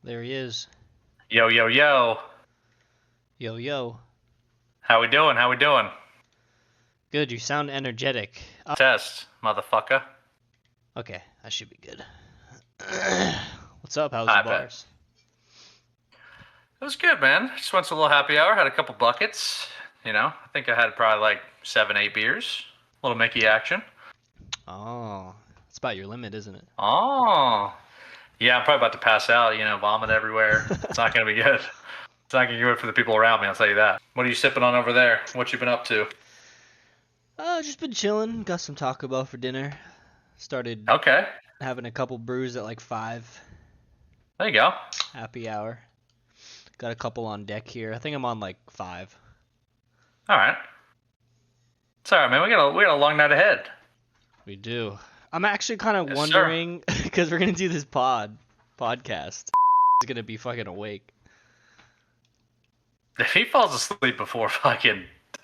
There he is. Yo, yo, yo. Yo, yo. How we doing? How we doing? Good, you sound energetic. Test, motherfucker. Okay, that should be good. What's up? How's the I bet. bars? It was good, man. Just went to a little happy hour, had a couple buckets. I think I had probably like 7, 8 beers. A little Mickey action. Oh, it's about your limit, isn't it? Oh. Yeah, I'm probably about to pass out, vomit everywhere. It's not going to be good. It's not going to be good for the people around me, I'll tell you that. What are you sipping on over there? What you been up to? Just been chilling. Got some Taco Bell for dinner. Started Okay. having a couple brews at like 5. There you go. Happy hour. Got a couple on deck here. I think I'm on like 5. All right. It's all right, man. We got a long night ahead. We do. I'm actually kind of Yes, wondering, because we're going to do this podcast. Is going to be fucking awake. If he falls asleep before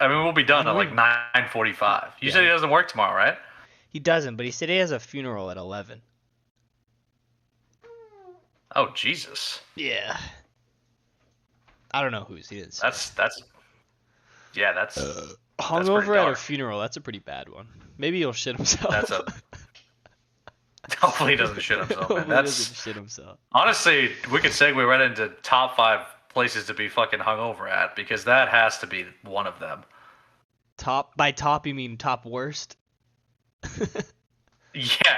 we'll be done at like 9:45. You said he doesn't work tomorrow, right? He doesn't, but he said he has a funeral at 11. Oh, Jesus. Yeah. I don't know whose. He didn't say. That's Hungover at a funeral. That's a pretty bad one. Maybe he'll shit himself. Hopefully he doesn't shit himself, man. Hopefully he doesn't shit himself. Honestly, we could segue right into top 5 places to be fucking hungover at, because that has to be one of them. By top you mean top worst? Yeah,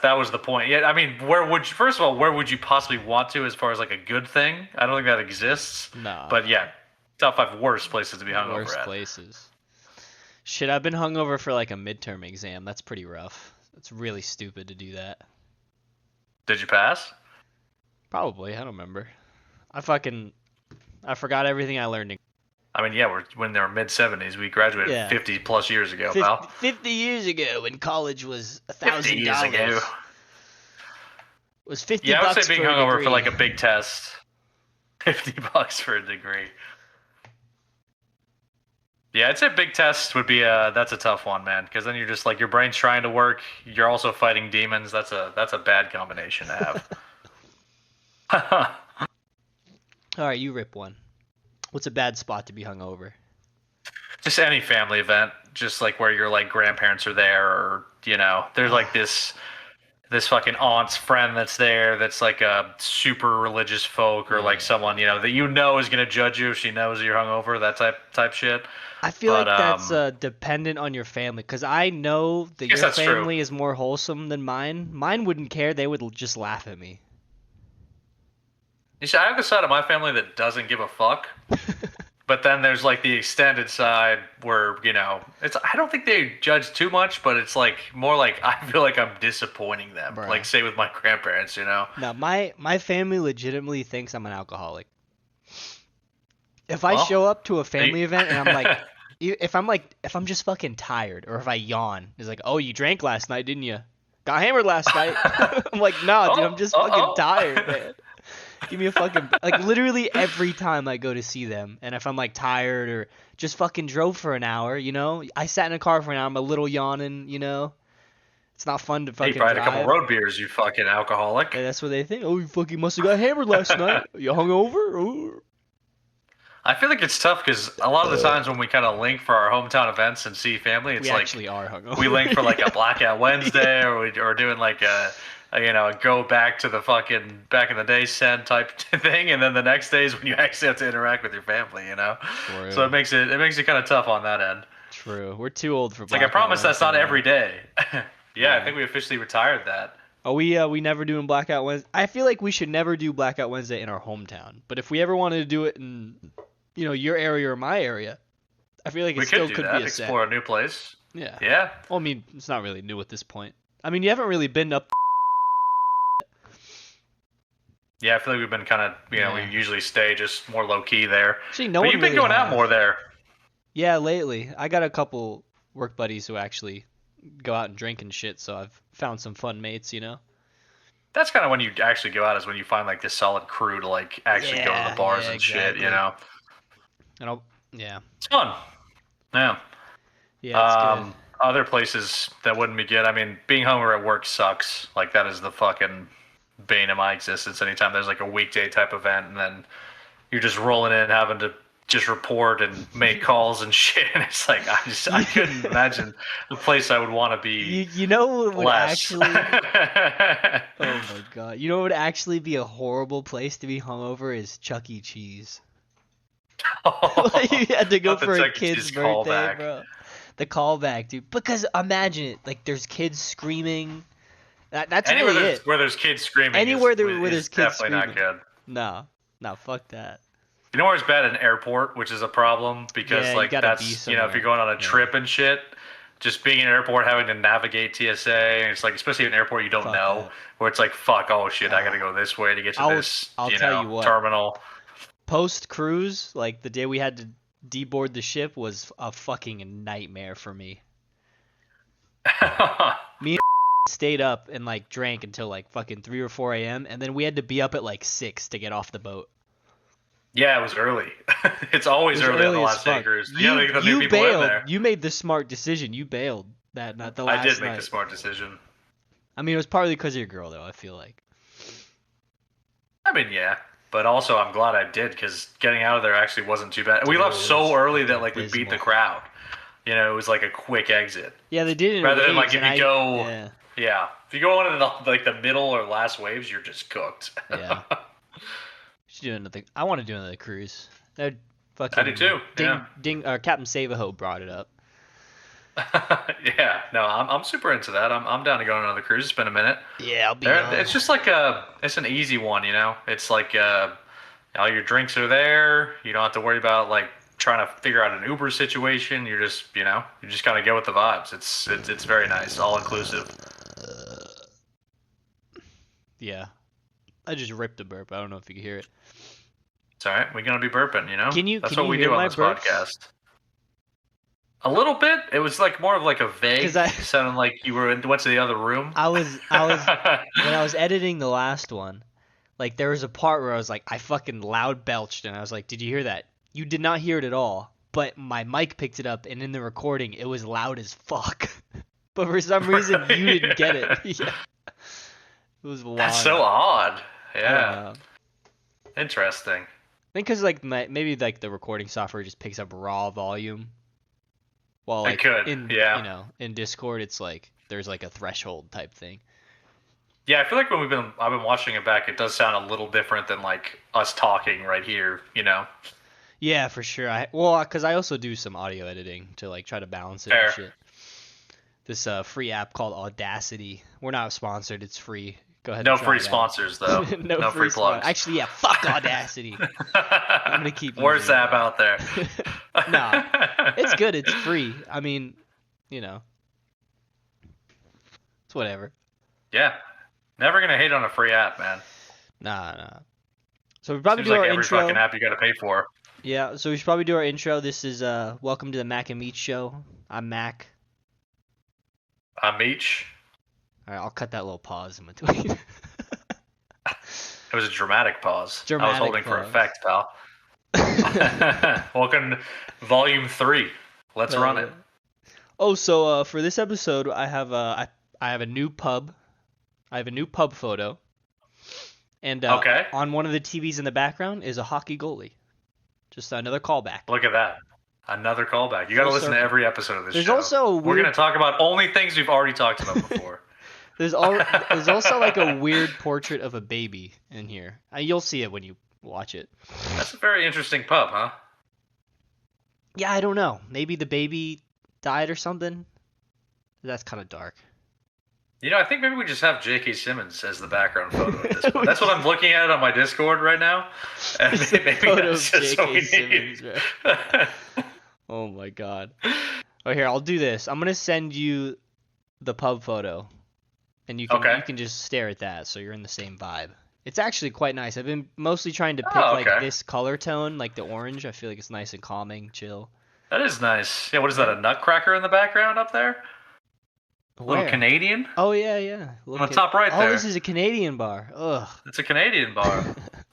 that was the point. Yeah, I mean, first of all, where would you possibly want to as far as like a good thing? I don't think that exists. Nah. But yeah, top 5 worst places to be hungover Worst at. places. Shit, I've been hungover for like a midterm exam. That's pretty rough. It's really stupid to do that. Did you pass? Probably. I don't remember. I forgot everything I learned. I mean, yeah, when they were mid-70s, we graduated 50 plus years ago, pal. 50 years ago when college was $1,000. 50 years ago. Was 50 yeah, bucks I would say being for a hungover degree. for like a big test. 50 bucks for a degree. Yeah, I'd say big test would be that's a tough one, man, because then you're just like your brain's trying to work, you're also fighting demons. That's a bad combination to have. All right, you rip one. What's a bad spot to be hungover? Just any family event, just like where your like grandparents are there, or there's like this fucking aunt's friend that's there that's like a super religious folk, or like someone that is gonna judge you if she knows you're hungover, that type shit. I feel like that's dependent on your family, because I know that your family is more wholesome than mine. Mine wouldn't care; they would just laugh at me. You see, I have the side of my family that doesn't give a fuck. But then there's like the extended side where, I don't think they judge too much, but it's like more like I feel like I'm disappointing them. Bruh. Like say with my grandparents, Now, my family legitimately thinks I'm an alcoholic. If I show up to a family event and I'm like, if I'm just fucking tired, or if I yawn, it's like, oh, you drank last night, didn't you? Got hammered last night. I'm like, no, dude, I'm just fucking tired, man. Give me a fucking, like, literally every time I go to see them, and if I'm like tired or just fucking drove for an hour, I sat in a car for an hour, I'm a little yawning, it's not fun to fucking drive. You probably drive. had a couple road beers, you fucking alcoholic. Yeah, that's what they think. Oh, you fucking must have got hammered last night. You hungover? Ooh. I feel like it's tough because a lot of the times when we kind of link for our hometown events and see family, it's we like actually are hungover. We link for like a Blackout Wednesday, or doing like a go back to the fucking back in the day send type thing, and then the next day is when you actually have to interact with your family, True. So it makes it kind of tough on that end. True. We're too old for Blackout. Like I promise that's not every day. Yeah, I think we officially retired that. Oh, we never doing Blackout Wednesday. I feel like we should never do Blackout Wednesday in our hometown. But if we ever wanted to do it in your area or my area, I feel like it still could be a set. Explore a new place. Yeah. Yeah. Well, I mean, it's not really new at this point. I mean, you haven't really been up. Yeah, I feel like we've been kind of, we usually stay just more low key there. Actually, but you've been going out more there. Yeah, lately. I got a couple work buddies who actually go out and drink and shit, so I've found some fun mates, That's kind of when you actually go out, is when you find like this solid crew to like actually go to the bars and shit, And it's fun. Yeah. Yeah, it's good. Other places that wouldn't be good. I mean, being hungover at work sucks. Like that is the fucking bane of my existence. Anytime there's like a weekday type event, and then you're just rolling in, having to just report and make calls and shit. And it's like I couldn't imagine the place I would want to be. You know what would less. actually? Oh my god! You know what would actually be a horrible place to be hungover is Chuck E. Cheese. You had to go for a kid's birthday, bro. The callback, dude. Because imagine it, like there's kids screaming. That's anywhere really it. Where there's kids screaming. Anywhere where there's kids definitely screaming. Not good. No, fuck that. You know where it's bad? An airport, which is a problem because like that's if you're going on a trip and shit. Just being in an airport, having to navigate TSA, and it's like especially an airport you don't know, where it's like oh shit, I gotta go this way to get to this terminal. Post cruise, like the day we had to deboard the ship was a fucking nightmare for me. Me and stayed up and like drank until like fucking 3 or 4 a.m. and then we had to be up at like 6 to get off the boat. Yeah, it was early. It's always early on the last day cruise. You bailed. You made the smart decision. You bailed that not the last night. I did make the smart decision. I mean, it was partly because of your girl, though. I feel like. I mean, yeah, but also I'm glad I did because getting out of there actually wasn't too bad. We left so early that like we beat the crowd. You know, it was like a quick exit. Yeah, they did. Rather than like if you go, yeah, if you go into the middle or last waves, you're just cooked. Yeah. Should do another. I want to do another cruise. I do too. Captain Savaho brought it up. Yeah, no, I'm super into that. I'm down to go on another cruise. It's been a minute. Yeah, I'll be. It's just like it's an easy one, you know. It's like all your drinks are there. You don't have to worry about like trying to figure out an Uber situation. You're just you just kind of go with the vibes. It's very nice, all inclusive. Yeah. I just ripped a burp. I don't know if you can hear it. It's all right. We're gonna be burping, you know. That's what we do on this podcast. A little bit. It was like more of like a vague, sounding like you went to the other room. I was when I was editing the last one, like there was a part where I was like, I fucking loud belched, and I was like, did you hear that? You did not hear it at all, but my mic picked it up, and in the recording, it was loud as fuck. But for some reason, you didn't get it. Yeah. It was wild. That's so odd. Yeah. Interesting. I think because like maybe like the recording software just picks up raw volume. Well, like in Discord, it's like there's like a threshold type thing. Yeah, I feel like when I've been watching it back, it does sound a little different than like us talking right here, you know. Yeah, for sure. Because I also do some audio editing to like try to balance it and shit. This free app called Audacity. We're not sponsored. It's free. Go ahead. No free sponsors though. no free plugs. Actually, yeah. Fuck Audacity. I'm gonna keep. Worst app out there. Nah, it's good. It's free. I mean, it's whatever. Yeah, never gonna hate on a free app, man. Nah. So we probably do our every intro. Fucking app you gotta pay for. Yeah, so we should probably do our intro. This is welcome to the Mac Meech Show. I'm Mac. I'm Meech. All right, I'll cut that little pause in between. It was a dramatic pause. I was holding for effect, pal. Welcome to Volume 3. Let's run it. Oh, so for this episode, I have a new pub. I have a new pub photo. And on one of the TVs in the background is a hockey goalie. Just another callback. Look at that. Another callback. You got to listen to every episode of this show. Also we're going to talk about only things we've already talked about before. There's also like a weird portrait of a baby in here. You'll see it when you watch it. That's a very interesting pub, huh? Yeah, I don't know. Maybe the baby died or something. That's kind of dark. I think maybe we just have J.K. Simmons as the background photo at this point. That's what I'm looking at on my Discord right now. And maybe that's just what we need. Right? Oh my god. Oh, here, I'll do this. I'm going to send you the pub photo. And you can just stare at that, so you're in the same vibe. It's actually quite nice. I've been mostly trying to pick like this color tone, like the orange. I feel like it's nice and calming, chill. That is nice. Yeah, what is that, a nutcracker in the background up there? A little Canadian? Oh, yeah. On the top right there. Oh, this is a Canadian bar. Ugh. It's a Canadian bar.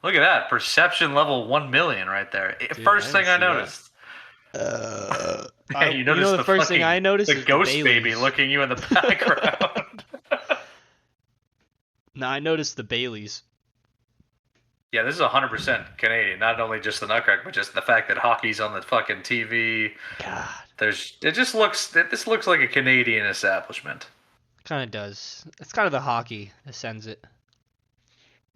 Look at that. Perception level 1 million right there. Dude, first thing I noticed. Hey, you noticed the first thing I noticed the ghost baby looking you in the background. Now I noticed the Baileys. Yeah, this is 100% Canadian. Not only just the Nutcracker, but just the fact that hockey's on the fucking TV. God. This looks like a Canadian establishment. Kind of does. It's kind of the hockey that sends it.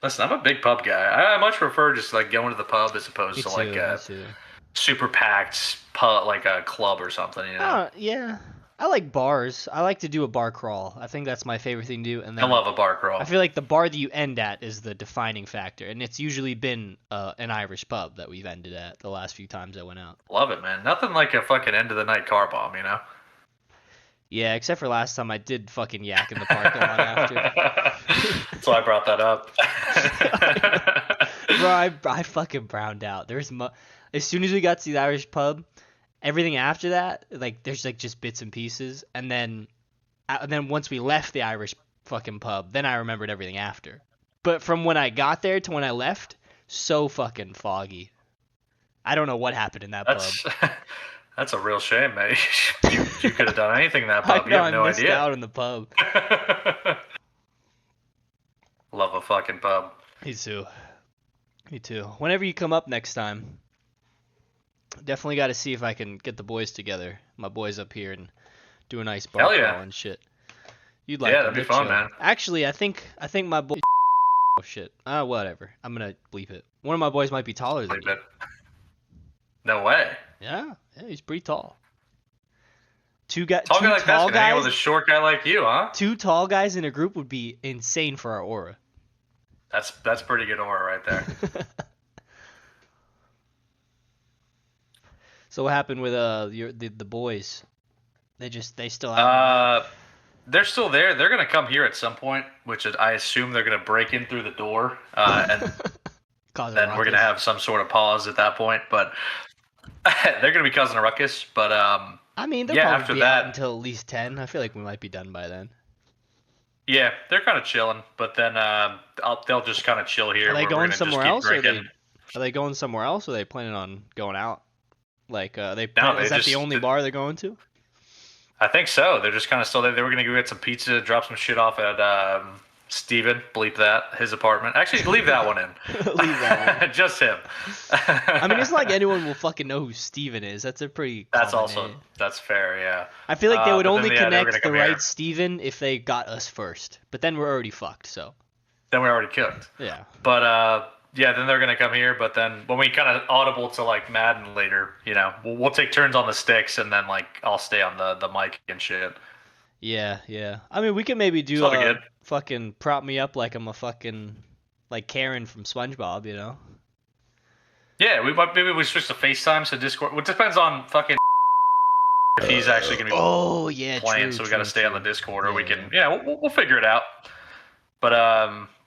Listen, I'm a big pub guy. I much prefer just like going to the pub as opposed to like a super packed pub, like a club or something. You know? Yeah. I like bars. I like to do a bar crawl. I think that's my favorite thing to do. And then I love a bar crawl. I feel like the bar that you end at is the defining factor, and it's usually been an Irish pub that we've ended at the last few times I went out. Love it, man. Nothing like a fucking end of the night car bomb, you know? Yeah, except for last time I did fucking yak in the parking lot after. So I brought that up. Bro, I fucking browned out. As soon as we got to the Irish pub, everything after that, like there's like just bits and pieces, and then once we left the Irish fucking pub, then I remembered everything after. But from when I got there to when I left, so fucking foggy. I don't know what happened in that pub. That's a real shame, mate. You could have done anything in that pub. You have no idea. I missed out in the pub. Love a fucking pub. Me too. Whenever you come up next time, definitely got to see if I can get the boys together. My boys up here and do a nice bar crawl and shit. You'd like that'd be fun, man. Actually, I think my boy. Oh shit. Whatever. I'm gonna bleep it. One of my boys might be taller than you. No way. Yeah, he's pretty tall. Two guy like that's gonna hang out with a short guy like you, huh? Two tall guys in a group would be insane for our aura. That's pretty good aura right there. So what happened with the boys? They still have. They're still there. They're gonna come here at some point, which is, I assume they're gonna break in through the door, and then we're gonna have some sort of pause at that point. But they're gonna be causing a ruckus. But I mean, they'll probably be out until at least 10. I feel like we might be done by then. Yeah, they're kind of chilling, but then they'll just kind of chill here. Are they going somewhere else? Are they going somewhere else? Or are they planning on going out? Like, is that the only bar they're going to? I think so. They're just kind of still there. They were going to go get some pizza, drop some shit off at Steven, bleep that, his apartment. Actually, leave that one in. Leave that one. Just him. I mean, it's not like anyone will fucking know who Steven is. That's a pretty name. That's fair, yeah. I feel like they would only connect the right Steven if they got us first. But then we're already fucked, so. Then we're already cooked. Yeah. But, yeah, then they're going to come here, but then when we kind of audible to, like, Madden later, you know, we'll take turns on the sticks, and then, like, I'll stay on the mic and shit. Yeah. I mean, we could maybe do fucking prop me up like I'm a fucking, like, Karen from SpongeBob, you know? Yeah, maybe we switch to FaceTime to Discord. It depends on fucking if he's actually going to be playing, so we got to stay on the Discord, or we can, we'll figure it out. But,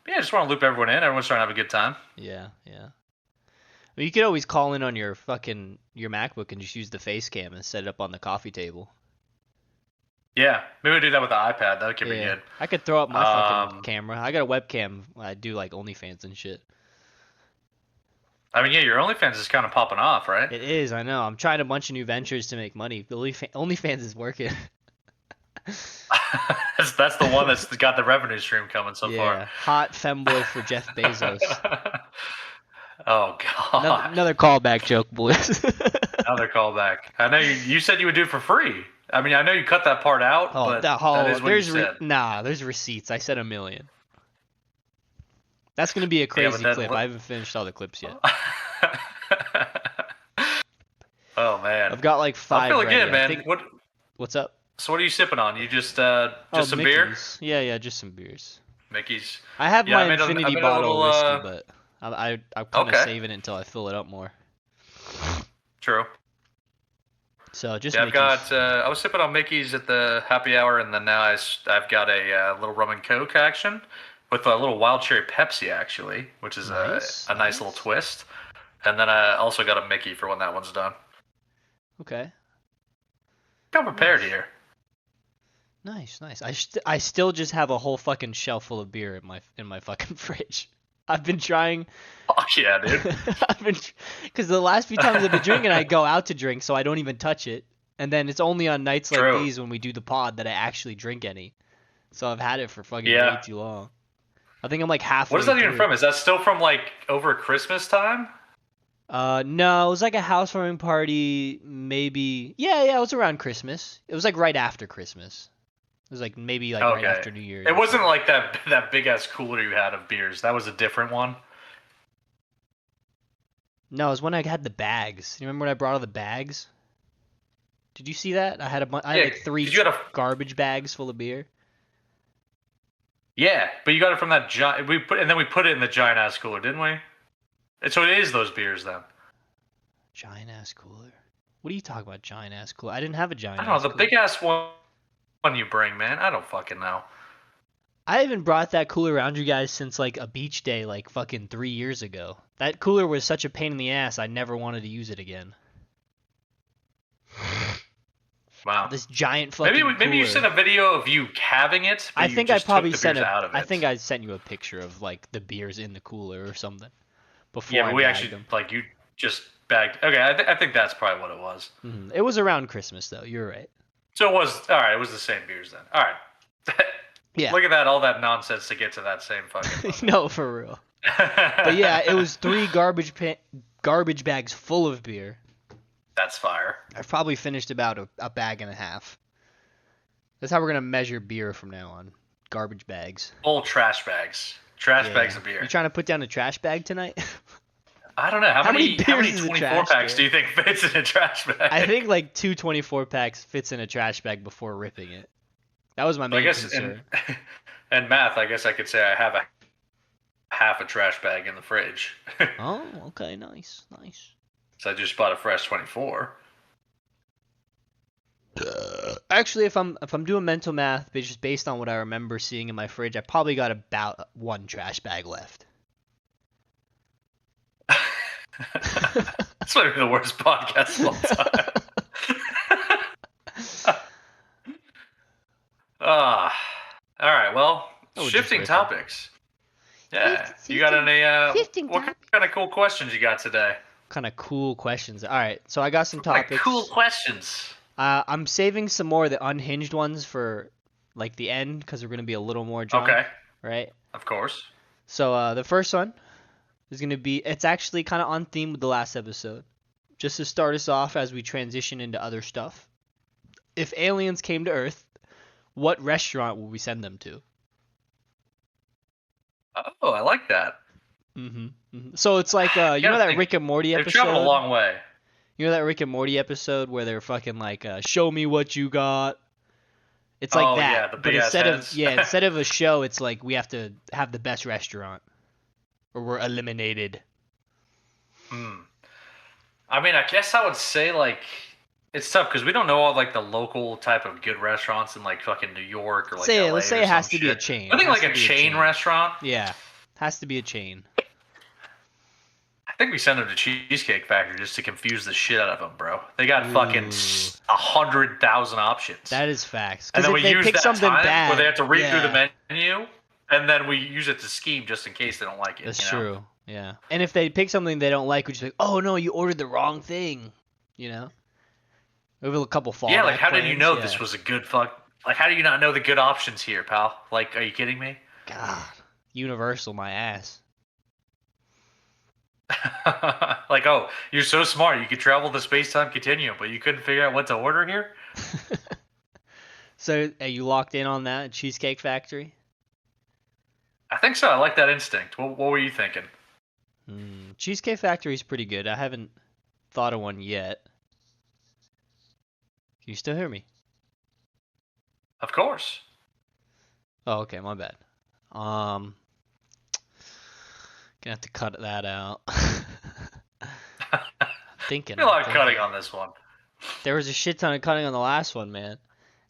yeah, I just want to loop everyone in. Everyone's trying to have a good time. Yeah. Well, you could always call in on your MacBook and just use the face cam and set it up on the coffee table. Yeah, maybe we do that with the iPad. That could be good. I could throw up my fucking camera. I got a webcam. I do like OnlyFans and shit. I mean, yeah, your OnlyFans is kind of popping off, right? It is, I know. I'm trying a bunch of new ventures to make money. OnlyFans is working. That's the one that's got the revenue stream coming so far. Hot femboy for Jeff Bezos. Oh god. Another callback joke, boys. Another callback. I know you said you would do it for free. I mean, I know you cut that part out, but that is what you said. There's receipts. I said $1 million. That's gonna be a crazy clip. I haven't finished all the clips yet. Oh man. I've got like 5. I'm feeling good, man. What's up? So what are you sipping on? You just some beer? Yeah, just some beers. Mickey's. I have my infinity bottle of whiskey, but I'm kind of saving it until I fill it up more. True. So just I've got. I was sipping on Mickey's at the happy hour, and then now I've got a little rum and coke action with a little wild cherry Pepsi actually, which is a nice little twist. And then I also got a Mickey for when that one's done. Okay. I'm prepared here. Nice. I still just have a whole fucking shelf full of beer in my fucking fridge. I've been trying. Oh yeah, dude. Because the last few times I've been drinking, I go out to drink, so I don't even touch it. And then it's only on nights like these when we do the pod that I actually drink any. So I've had it for fucking way too long. I think I'm like halfway What is that even through. from? Is that still from like over Christmas time? No, it was like a housewarming party, maybe. Yeah, it was around Christmas. It was like right after Christmas. It was like maybe like right Okay. after New Year's. It wasn't like that big ass cooler you had of beers. That was a different one. No, it was when I had the bags. You remember when I brought all the bags? Did you see that? I had like 3 garbage bags full of beer. Yeah, but you got it from that giant. We put it in the giant ass cooler, didn't we? And so it is those beers then. Giant ass cooler. What are you talking about, giant ass cooler? I didn't have a giant. I don't know the cooler. big ass one you bring, man. I don't fucking know. I haven't brought that cooler around you guys since like a beach day, like fucking 3 years ago. That cooler was such a pain in the ass. I never wanted to use it again. Wow. This giant fucking cooler. Maybe you sent a video of you having it. But I think I probably sent out of it. I think I sent you a picture of like the beers in the cooler or something. Before yeah, but we actually them. like you just bagged. Okay, I think that's probably what it was. Mm-hmm. It was around Christmas though. You're right. So it was all right. It was the same beers then. All right. Yeah. Look at that, all that nonsense to get to that same fucking. No, for real. But yeah, it was 3 garbage bags full of beer. That's fire. I probably finished about a bag and a half. That's how we're gonna measure beer from now on. Garbage bags. Full trash bags. Trash bags of beer. You trying to put down a trash bag tonight? I don't know. How many 24 packs beer? do you think fits in a trash bag? I think like 2 24 packs fits in a trash bag before ripping it. That was my main concern. And math, I guess I could say I have half a trash bag in the fridge. Oh, okay, nice. So I just bought a fresh 24. Actually, if I'm doing mental math, but just based on what I remember seeing in my fridge, I probably got about 1 trash bag left. That's might be the worst podcast of all time. All right. Well, shifting topics. Yeah, you got any? What kind of cool questions you got today? Kind of cool questions. All right, so I got some topics. Cool questions. I'm saving some more of the unhinged ones for like the end because we're gonna be a little more drunk. Okay. Right. Of course. So the first one is gonna be. It's actually kind of on theme with the last episode. Just to start us off as we transition into other stuff. If aliens came to Earth, what restaurant would we send them to? Oh, I like that. So it's like you know that Rick and Morty episode. They've traveled a long way. You know that Rick and Morty episode where they're fucking like, "Show me what you got." It's like that, yeah, the big but ass instead of a show, it's like we have to have the best restaurant, or we're eliminated. I mean, I guess I would say like it's tough because we don't know all like the local type of good restaurants in like fucking New York or like LA. Let's say it has to be a chain. I think like a chain restaurant. Yeah, has to be a chain. I think we send them to Cheesecake Factory just to confuse the shit out of them, bro. They got fucking 100,000 options. That is facts. And then we use that time bad, where they have to read through the menu, and then we use it to scheme just in case they don't like it. That's true. Yeah. And if they pick something they don't like, we just like, oh no, you ordered the wrong thing. You know. We have a couple fallback. Yeah, like how did you know this was a good fuck? Like how do you not know the good options here, pal? Like, are you kidding me? God, Universal, my ass. Like, oh, you're so smart. You could travel the space-time continuum, but you couldn't figure out what to order here? So, are you locked in on that Cheesecake Factory? I think so. I like that instinct. What were you thinking? Cheesecake Factory is pretty good. I haven't thought of one yet. Can you still hear me? Of course. Oh, okay. My bad. Gonna have to cut that out. Thinking. A lot of cutting on this one. There was a shit ton of cutting on the last one, man.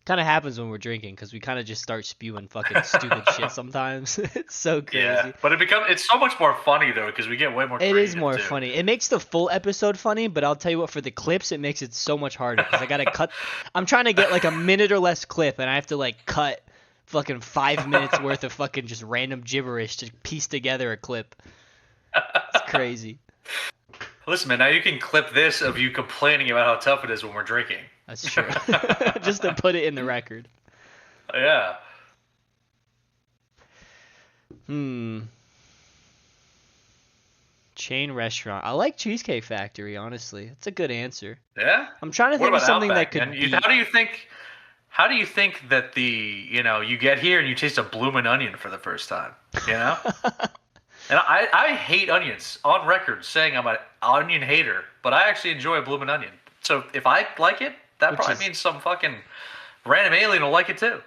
Kind of happens when we're drinking because we kind of just start spewing fucking stupid shit sometimes. It's so crazy. Yeah, but it's so much more funny though because we get way more. It is more funny. It makes the full episode funny, but I'll tell you what, for the clips, it makes it so much harder because I gotta cut. I'm trying to get like a minute or less clip, and I have to like cut fucking 5 minutes worth of fucking just random gibberish to piece together a clip. It's crazy. Listen, man, now you can clip this of you complaining about how tough it is when we're drinking. That's true. Just to put it in the record. Yeah. Chain restaurant. I like Cheesecake Factory, honestly. It's a good answer. Yeah. I'm trying to What think of about something that Outback, man? could beat. How do you think? How do you think that you get here and you taste a bloomin' onion for the first time? You know. And I hate onions on record, saying I'm an onion hater, but I actually enjoy a bloomin' onion. So if I like it, that Which probably is means some fucking random alien will like it too.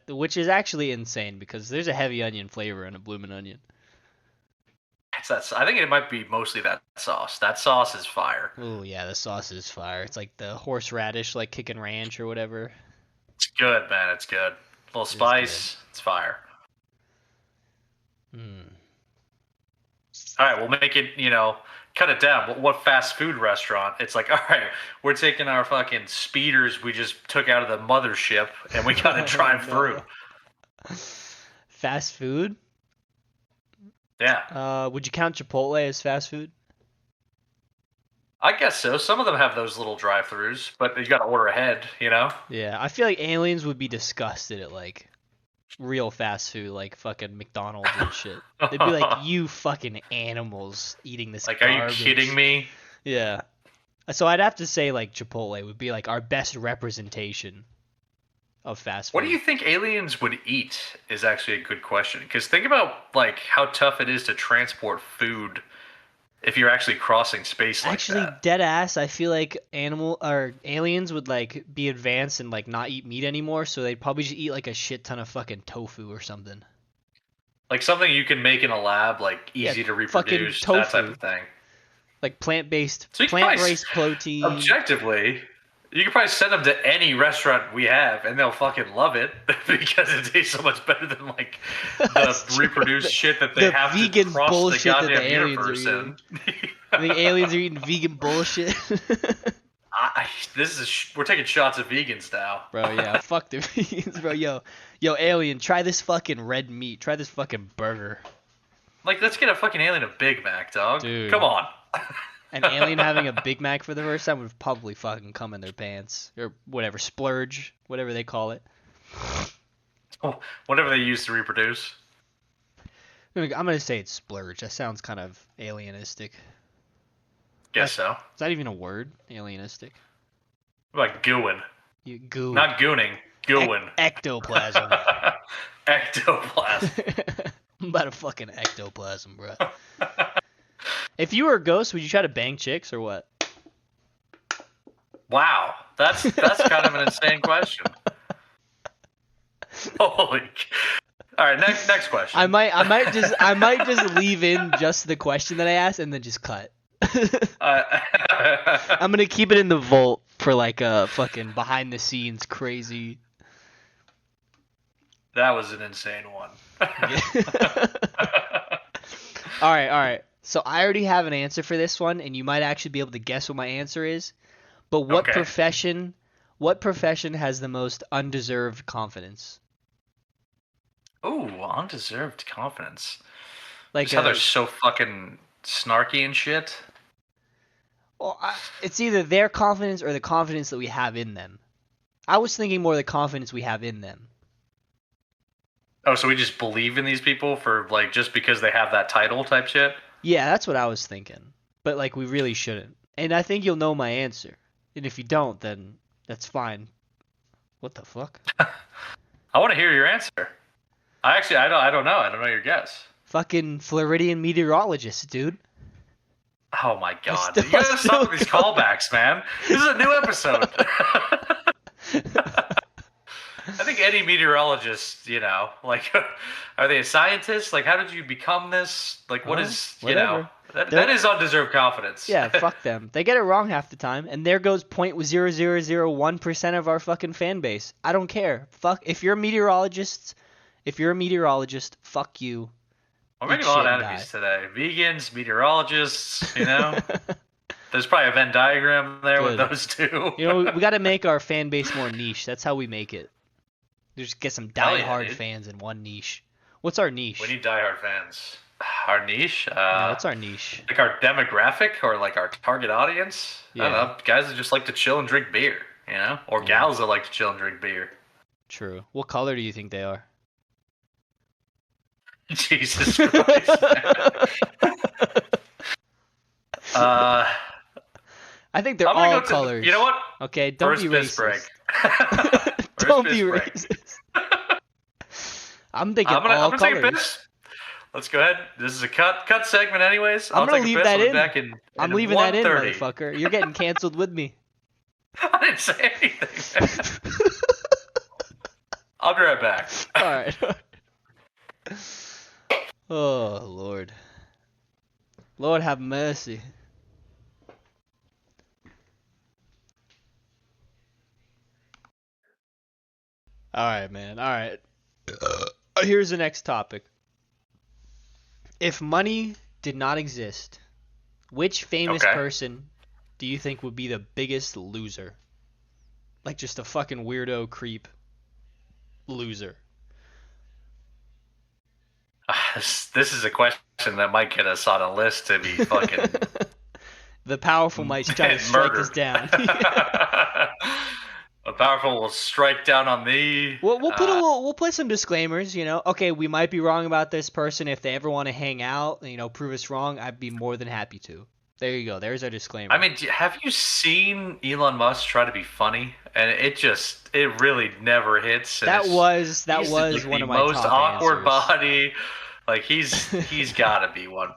which is actually insane because there's a heavy onion flavor in a bloomin' onion. I think it might be mostly that sauce. That sauce is fire. Oh yeah, the sauce is fire. It's like the horseradish, like kicking ranch or whatever. It's good, man. It's good. A little It is good. spice. It's fire. Hmm. All right, we'll make it, cut it down. What fast food restaurant? It's like, all right, we're taking our fucking speeders we just took out of the mothership and we gotta drive through. Fast food? Yeah. Would you count Chipotle as fast food? I guess so. Some of them have those little drive-throughs, but you gotta order ahead, Yeah, I feel like aliens would be disgusted at like real fast food, like fucking McDonald's and shit. They'd be like, "You fucking animals eating this Like, garbage." are you kidding me? Yeah. So I'd have to say like Chipotle would be like our best representation of fast food. What do you think aliens would eat is actually a good question. Because think about like how tough it is to transport food if you're actually crossing space like Actually, that. dead ass, I feel like aliens would like be advanced and like not eat meat anymore, so they'd probably just eat like a shit ton of fucking tofu or something. Like something you can make in a lab, like easy to reproduce, that type of thing. Like plant-based So you can probably plant-based protein. Objectively, you can probably send them to any restaurant we have, and they'll fucking love it because it tastes so much better than like the reproduced shit that they have to cross the goddamn universe in. I think aliens are eating vegan bullshit. We're taking shots at vegans now, bro. Yeah, fuck the vegans, bro. Yo, alien, try this fucking red meat. Try this fucking burger. Like, let's get a fucking alien a Big Mac, dog. Dude. Come on. An alien having a Big Mac for the first time would probably fucking come in their pants or whatever, splurge, whatever they call it. Oh, whatever they use to reproduce. I'm gonna say it's splurge. That sounds kind of alienistic. Guess so. Is that even a word? Alienistic. What about gooing? You goo. Not gooning. Gooing. Ectoplasm. Ectoplasm. I'm about a fucking ectoplasm, bro. If you were a ghost, would you try to bang chicks or what? Wow, that's kind of an insane question. Holy. All right, next question. I might just leave in just the question that I asked and then just cut. I'm gonna keep it in the vault for like a fucking behind the scenes crazy. That was an insane one. All right. So I already have an answer for this one, and you might actually be able to guess what my answer is. But what profession has the most undeserved confidence? Ooh, undeserved confidence. Like how they're so fucking snarky and shit. Well, it's either their confidence or the confidence that we have in them. I was thinking more the confidence we have in them. Oh, so we just believe in these people for like just because they have that title type shit? Yeah, that's what I was thinking. But like we really shouldn't. And I think you'll know my answer. And if you don't, then that's fine. What the fuck? I want to hear your answer. I don't know. I don't know your guess. Fucking Floridian meteorologist, dude. Oh my god. You gotta stop with these callbacks, man. This is a new episode. I think any meteorologist, like, are they a scientist? Like, how did you become this? Like, what is, whatever. That is undeserved confidence. Yeah, fuck them. They get it wrong half the time, and there goes 0.0001% of our fucking fan base. I don't care. Fuck, if you're a meteorologist, fuck you. We're making a lot of enemies today. Vegans, meteorologists, There's probably a Venn diagram there with those two. We got to make our fan base more niche. That's how we make it. Just get some diehard fans in one niche. What's our niche? We need diehard fans. Our niche? What's our niche? Like our demographic or like our target audience? Yeah. I don't know. Guys that just like to chill and drink beer, Or gals that like to chill and drink beer. True. What color do you think they are? Jesus Christ. I think they're I'm gonna all go to. colors. You know what? Okay, don't be First piss break. racist. First Don't be piss break. racist. I'm thinking I'm all gonna take a colors. piss. Let's go ahead. This is a cut segment, anyways. I'm I'll gonna take a leave piss. that I'll be in. back in I'm leaving that in, 1:30. motherfucker. You're getting canceled with me. I didn't say anything. I'll be right back. All right. Oh Lord. Lord have mercy. All right, man. All right. Here's the next topic. If money did not exist, which famous person do you think would be the biggest loser? Like just a fucking weirdo creep loser. This is a question that might get us on a list to be fucking. The powerful might try to strike us down. The powerful will strike down on thee. We'll put some disclaimers, you know. Okay, we might be wrong about this person. If they ever want to hang out, you know, prove us wrong, I'd be more than happy to. There you go. There's our disclaimer. I mean, have you seen Elon Musk try to be funny? And it really never hits. And that was like one of my most top awkward answers. body. Like he's got to be one.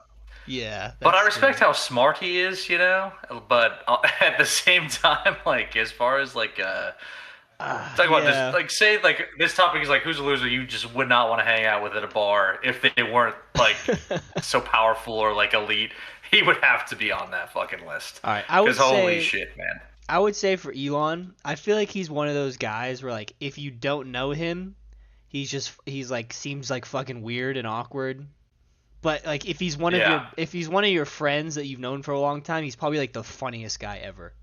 Yeah. But I respect how smart he is, you know. But at the same time, like as far as like talk about this, like say like this topic is like who's a loser you just would not want to hang out with at a bar if they weren't like so powerful or like elite. He would have to be on that fucking list. All right, I would say. Holy shit, man. I would say for Elon, I feel like he's one of those guys where like if you don't know him, he's like seems like fucking weird and awkward. But like if he's one of your friends that you've known for a long time, he's probably like the funniest guy ever.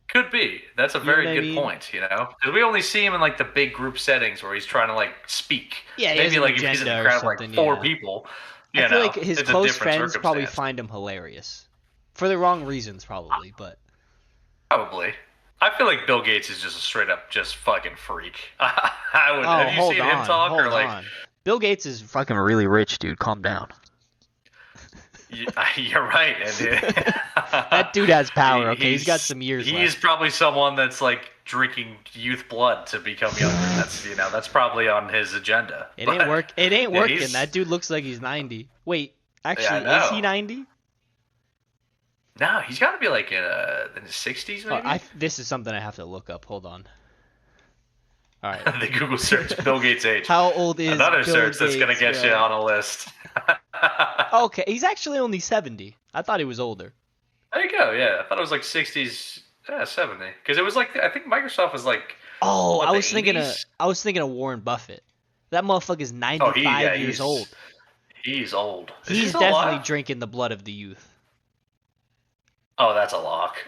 Could be. That's a very good point, you know? Because we only see him in like the big group settings where he's trying to like speak. Yeah, maybe like if he's in a crowd of like four people. I feel like his close friends probably find him hilarious. For the wrong reasons, probably, but. Probably. I feel like Bill Gates is just a straight up just fucking freak. Have you seen him talk or like? Bill Gates is fucking really rich, dude. Calm down. You're right. That dude has power. Okay, he's got some years left. He's probably someone that's like drinking youth blood to become younger. That's probably on his agenda. It ain't working. That dude looks like he's 90. Wait, actually, is he 90? No, he's got to be like in his 60s maybe. This is something I have to look up. Hold on. All right. The Google search, Bill Gates' age. How old is another Bill search Gates, that's going to get you on a list. Okay, he's actually only 70. I thought he was older. There you go. Yeah, I thought it was like 60s. Yeah, 70. Because it was like I think Microsoft was like. Oh, I was thinking of Warren Buffett. That motherfucker's 95 years old. He's old. He's definitely drinking the blood of the youth. Oh, that's a lock.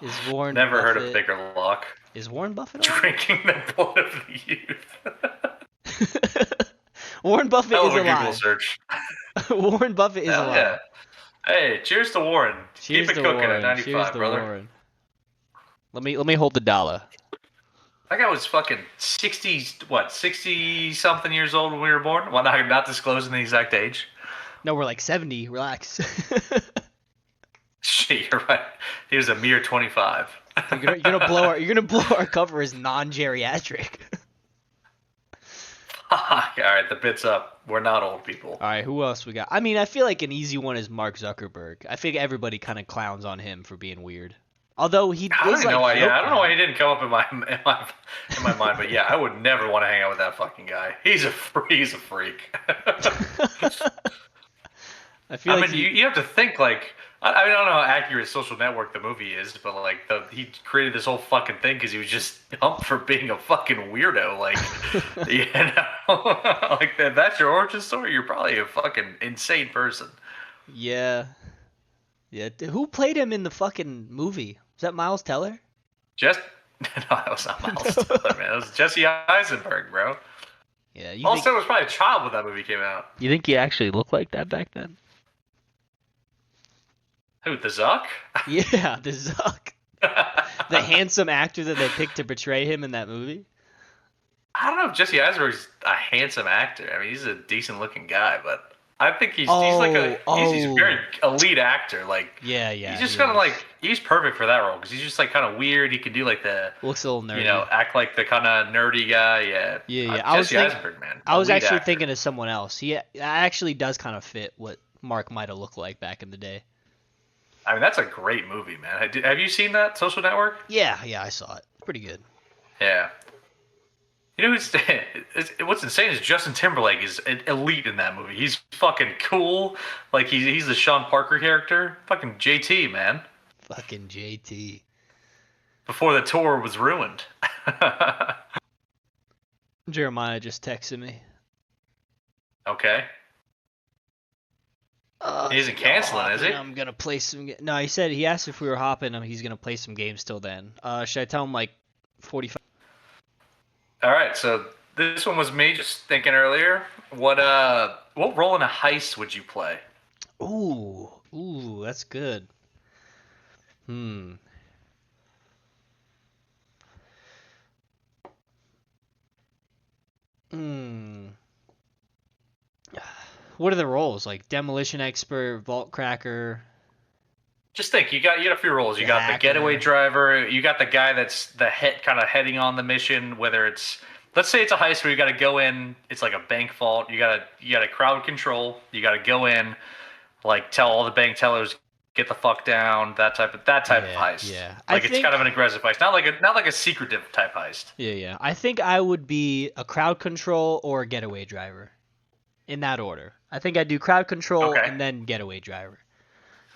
Is Warren Never Buffett, heard of bigger lock. Is Warren Buffett drinking the blood of the youth? Warren Buffett is alive. Google search. Warren Buffett is alive. Yeah. Hey, cheers to Warren. Cheers Keep it to cooking Warren. at 95, cheers to brother. Warren. Let me hold the dollar. That guy was fucking 60 something years old when we were born. Well, not disclosing the exact age. No, we're like 70. Relax. Shit, you're right. He was a mere 25. You're gonna blow our cover as non-geriatric. All right, the bit's up. We're not old people. All right, who else we got? I mean, I feel like an easy one is Mark Zuckerberg. I think everybody kind of clowns on him for being weird. Although I don't know why he didn't come up in my mind, but yeah, I would never want to hang out with that fucking guy. He's a freak. I mean, you have to think like. I don't know how accurate Social Network the movie is, but like he created this whole fucking thing because he was just dumped for being a fucking weirdo. Like, you know, like that's your origin story. You're probably a fucking insane person. Yeah. Who played him in the fucking movie? Was that Miles Teller? No, that was not Miles Teller, man. It was Jesse Eisenberg, bro. Yeah. Miles Teller was probably a child when that movie came out. You think he actually looked like that back then? Who, the Zuck? Yeah, the Zuck. The handsome actor that they picked to portray him in that movie. I don't know if Jesse Eisenberg's a handsome actor. I mean, he's a decent looking guy, but I think he's he's a very elite actor. Like, yeah, he's just kind of like he's perfect for that role because he's just like kind of weird. He can do like the looks a little nerdy, act like the kind of nerdy guy. Yeah, yeah. Jesse Eisenberg, man. I was actually thinking of someone else. He actually does kind of fit what Mark might have looked like back in the day. I mean, that's a great movie, man. Have you seen that Social Network? Yeah, I saw it. Pretty good. Yeah. You know what's insane is Justin Timberlake is elite in that movie. He's fucking cool. Like he's the Sean Parker character. Fucking JT, man. Fucking JT. Before the tour was ruined. Jeremiah just texted me. Okay. He isn't canceling, is he? I'm gonna play some. No, he asked if we were hopping. He's gonna play some games till then. Should I tell him like 45? All right, so this one was me just thinking earlier. What role in a heist would you play? Ooh, that's good. What are the roles? Like demolition expert, vault cracker. Just think, you got a few roles. You got the getaway driver. You got the guy that's the kind of heading on the mission. Whether it's, let's say it's a heist where you got to go in. It's like a bank vault. You got to crowd control. You got to go in, like tell all the bank tellers get the fuck down. That type of heist. Yeah. Like it's kind of an aggressive heist, not like a secretive type heist. Yeah. I think I would be a crowd control or a getaway driver, in that order. I think I'd do crowd control and then getaway driver.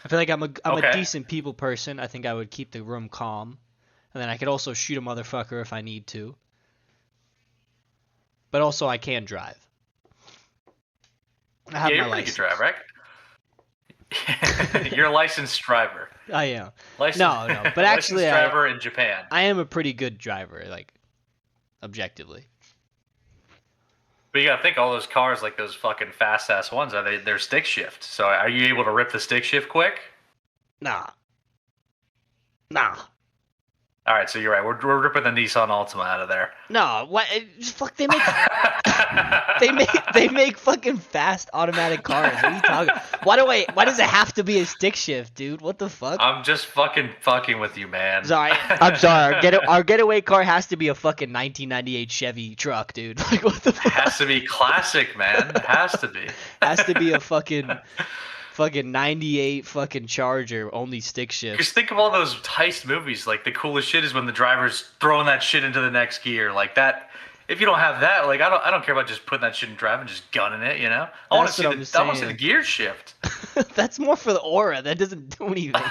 I feel like I'm a decent people person. I think I would keep the room calm. And then I could also shoot a motherfucker if I need to. But also I can drive. I have you're a pretty good driver, right? You're a licensed driver. I am. No. But actually driver in Japan. I am a pretty good driver, like objectively. But you gotta think, all those cars, like those fucking fast ass ones, they're stick shift. So are you able to rip the stick shift quick? Nah. All right, so you're right. We're ripping the Nissan Altima out of there. No, what? Fuck, they make they make fucking fast automatic cars. What are you talking? Why does it have to be a stick shift, dude? What the fuck? I'm just fucking with you, man. I'm sorry. Our getaway car has to be a fucking 1998 Chevy truck, dude. Like, what the fuck? It has to be classic, man. It has to be. Has to be a fucking 98 fucking Charger, only stick shift. Just think of all those heist movies. Like, the coolest shit is when the driver's throwing that shit into the next gear. Like that. If you don't have that, like I don't care about just putting that shit in drive and just gunning it. You know. I want to see the gear shift. That's more for the aura. That doesn't do anything.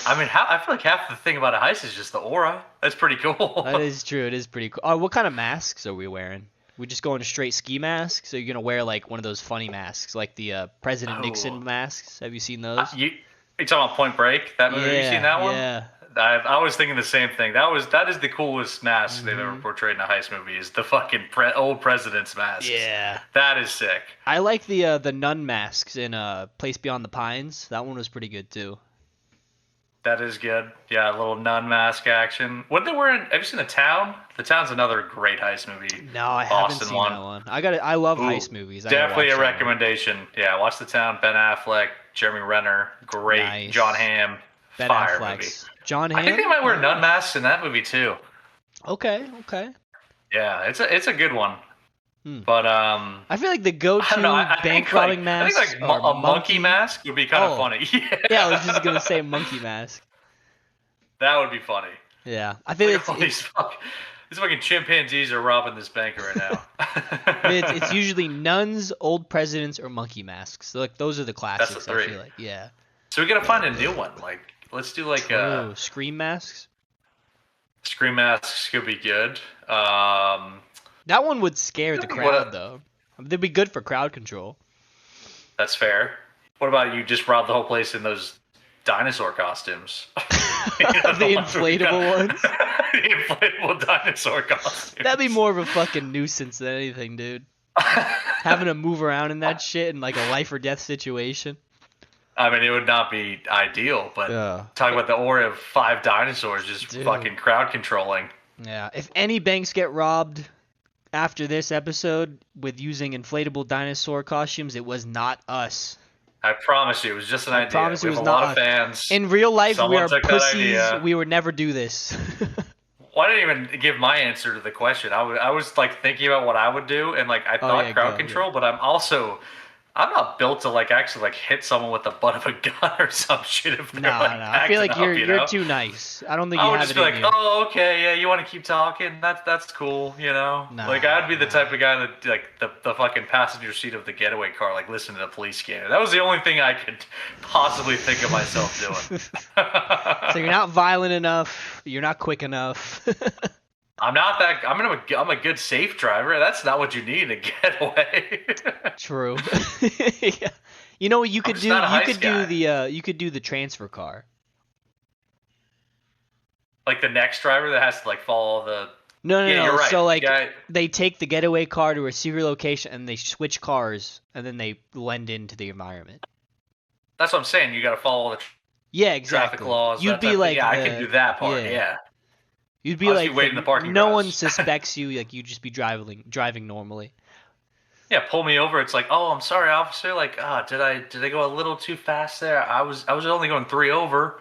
I mean, I feel like half the thing about a heist is just the aura. That's pretty cool. That is true. It is pretty cool. What kind of masks are we wearing? We just going straight ski masks? So you're gonna wear like one of those funny masks, like the President Nixon masks? Have you seen those? You talking about Point Break? That movie? Have you seen that one? Yeah. I was thinking the same thing. That is the coolest mask they've ever portrayed in a heist movie. Is the fucking old president's mask? Yeah. That is sick. I like the nun masks in Place Beyond the Pines. That one was pretty good too. That is good. Yeah, a little nun mask action. What they were in? Have you seen The Town? The Town's another great heist movie. No, I haven't seen that one. I love heist movies. Definitely a recommendation. Yeah, watch The Town. Ben Affleck, Jeremy Renner, great. Nice. John Hamm, Ben fire Affleck's. Movie. John Hamm. I think they might wear nun masks in that movie too. Okay. Yeah, it's a good one. But I feel like the go-to bank robbing mask. I think like a monkey mask would be kind of funny. Yeah, I was just gonna say monkey mask. That would be funny. Yeah, I think like these fucking chimpanzees are robbing this bank right now. it's usually nuns, old presidents, or monkey masks. So, like those are the classics. That's the three. I feel like, yeah. So we gotta find a new one. Like, let's do like scream masks. Scream masks could be good. That one would scare the crowd, though. They'd be good for crowd control. That's fair. What about you just rob the whole place in those dinosaur costumes? The inflatable ones? The inflatable dinosaur costumes. That'd be more of a fucking nuisance than anything, dude. Having to move around in that shit in like a life or death situation. I mean, it would not be ideal, but talk about the aura of 5 dinosaurs just fucking crowd controlling. Yeah, if any banks get robbed, after this episode with using inflatable dinosaur costumes, it was not us. I promise you, it was just an idea. Promise We it have was a not lot of us. fans. In real life, we Someone are took that pussies. idea. We would never do this. Well, I didn't even give my answer to the question. I was like thinking about what I would do, and like I thought crowd control, but I'm not built to like actually like hit someone with the butt of a gun or some shit if they're No, like I feel like acting up, you're too nice. I don't think I you would have just it be in like, you. oh, okay, yeah, you want to keep talking? That's cool, you know. Nah, like I'd be the type of guy that like the fucking passenger seat of the getaway car, like listen to the police scanner. That was the only thing I could possibly think of myself doing. So you're not violent enough. You're not quick enough. I'm not that. I'm a good safe driver. That's not what you need to get away. True. Yeah. You know what you could do? You could do the transfer car. Like the next driver that has to like follow the. No. You're right. So like they take the getaway car to a secret location and they switch cars and then they blend into the environment. That's what I'm saying. You got to follow the exactly. traffic laws. You'd be like, I can do that part. Yeah. You'd be like, waiting in the parking no garage. one suspects you. Like you just be driving normally. Yeah, pull me over. It's like, oh, I'm sorry, officer. Like, did I go a little too fast there? I was only going 3 over.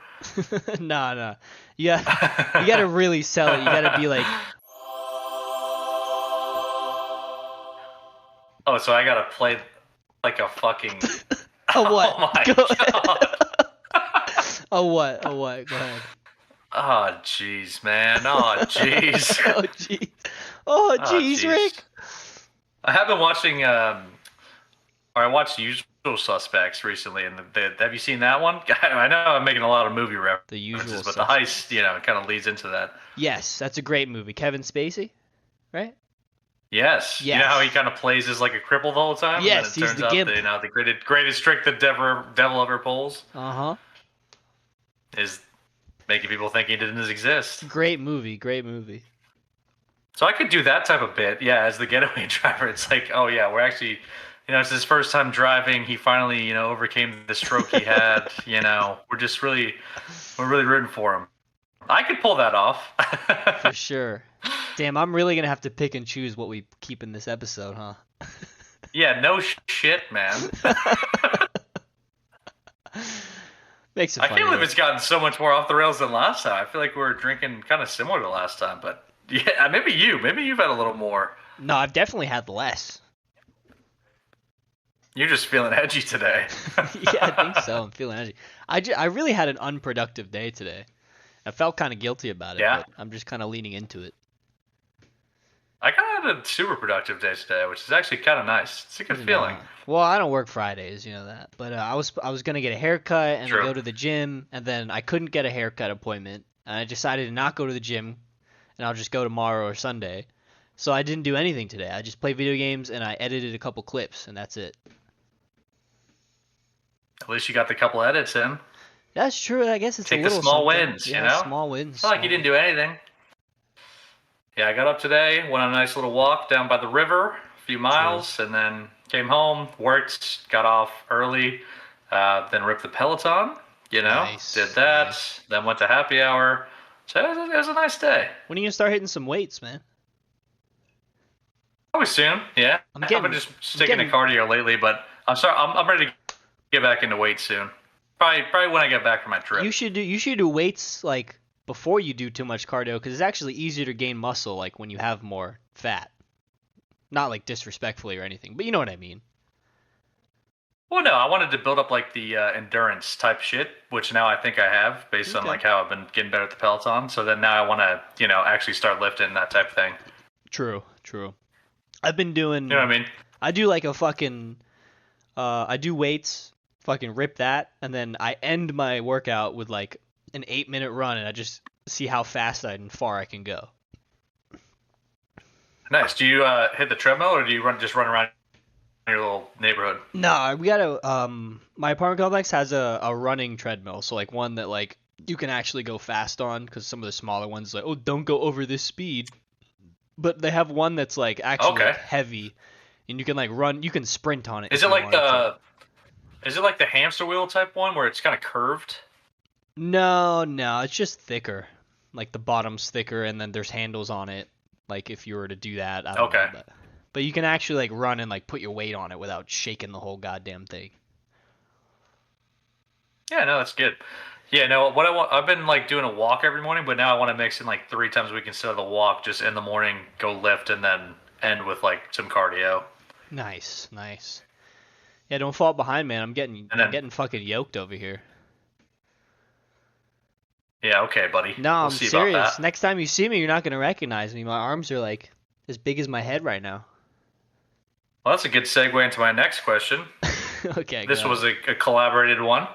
Nah. Yeah, you gotta really sell it. You gotta be like, oh, so I gotta play like a fucking. Oh what? Oh my god. Oh what? Go ahead. Oh jeez, man. Oh jeez. Oh jeez, Rick. I have been watching. I watched Usual Suspects recently, and have you seen that one? I know I'm making a lot of movie references, The Usual but Suspects. the heist, kind of leads into that. Yes, that's a great movie. Kevin Spacey, right? Yes. You know how he kind of plays as like a cripple the whole time? Yes, and then it he's turns the out gimp. that, the greatest trick the devil ever pulls. Is making people think he didn't exist. Great movie. So I could do that type of bit, as the getaway driver. It's like, oh yeah, we're actually, it's his first time driving. He finally, overcame the stroke he had. We're really rooting for him. I could pull that off. For sure. Damn, I'm really gonna have to pick and choose what we keep in this episode, huh? Yeah, no shit, man. Makes it I funny. can't believe it's gotten so much more off the rails than last time. I feel like we were drinking kind of similar to last time, but yeah, maybe you've had a little more. No, I've definitely had less. You're just feeling edgy today. Yeah, I think so. I'm feeling edgy. I really had an unproductive day today. I felt kind of guilty about it, but I'm just kind of leaning into it. I kind of had a super productive day today, which is actually kind of nice. It's a good feeling. Well, I don't work Fridays, you know that. But I was gonna get a haircut and go to the gym, and then I couldn't get a haircut appointment, and I decided to not go to the gym, and I'll just go tomorrow or Sunday. So I didn't do anything today. I just played video games and I edited a couple clips, and that's it. At least you got the couple edits in. That's true. I guess it's Take a little the small something. wins, Small wins. It's not like you didn't do anything. Yeah, I got up today, went on a nice little walk down by the river, a few miles, and then came home, worked, got off early, then ripped the Peloton, Nice, did that, nice. Then went to happy hour. So it was a nice day. When are you gonna start hitting some weights, man? Probably soon, yeah. I've been just sticking to cardio lately, but I'm ready to get back into weights soon. Probably when I get back from my trip. You should do weights like before you do too much cardio, because it's actually easier to gain muscle like when you have more fat. Not like disrespectfully or anything, but you know what I mean. Well, no, I wanted to build up like the endurance type shit, which now I think I have based on like how I've been getting better at the Peloton. So then now I want to, actually start lifting that type of thing. True. I've been doing. You know what I mean? I do like a fucking. I do weights, fucking rip that, and then I end my workout with like an 8-minute run, and I just see how fast and far I can go. Nice. Do you hit the treadmill, or do you just run around your little neighborhood? No, we got my apartment complex has a running treadmill, so like one that like you can actually go fast on, because some of the smaller ones like, oh, don't go over this speed. But they have one that's like actually like, heavy, and you can like run, you can sprint on it. Is it like the hamster wheel type one where it's kind of curved? No, it's just thicker. Like the bottom's thicker, and then there's handles on it. Like if you were to do that, I don't know, but you can actually like run and like put your weight on it without shaking the whole goddamn thing. Yeah, no, that's good. Yeah, no, what I want, I've been like doing a walk every morning, but now I want to mix in like 3 times a week instead of the walk. Just in the morning, go lift, and then end with like some cardio. Nice. Yeah, don't fall behind, man. I'm getting fucking yoked over here. Yeah, okay, buddy. No, We'll I'm see serious. about that. Next time you see me, you're not gonna recognize me. My arms are like as big as my head right now. Well, that's a good segue into my next question. Okay, This was a collaborated one.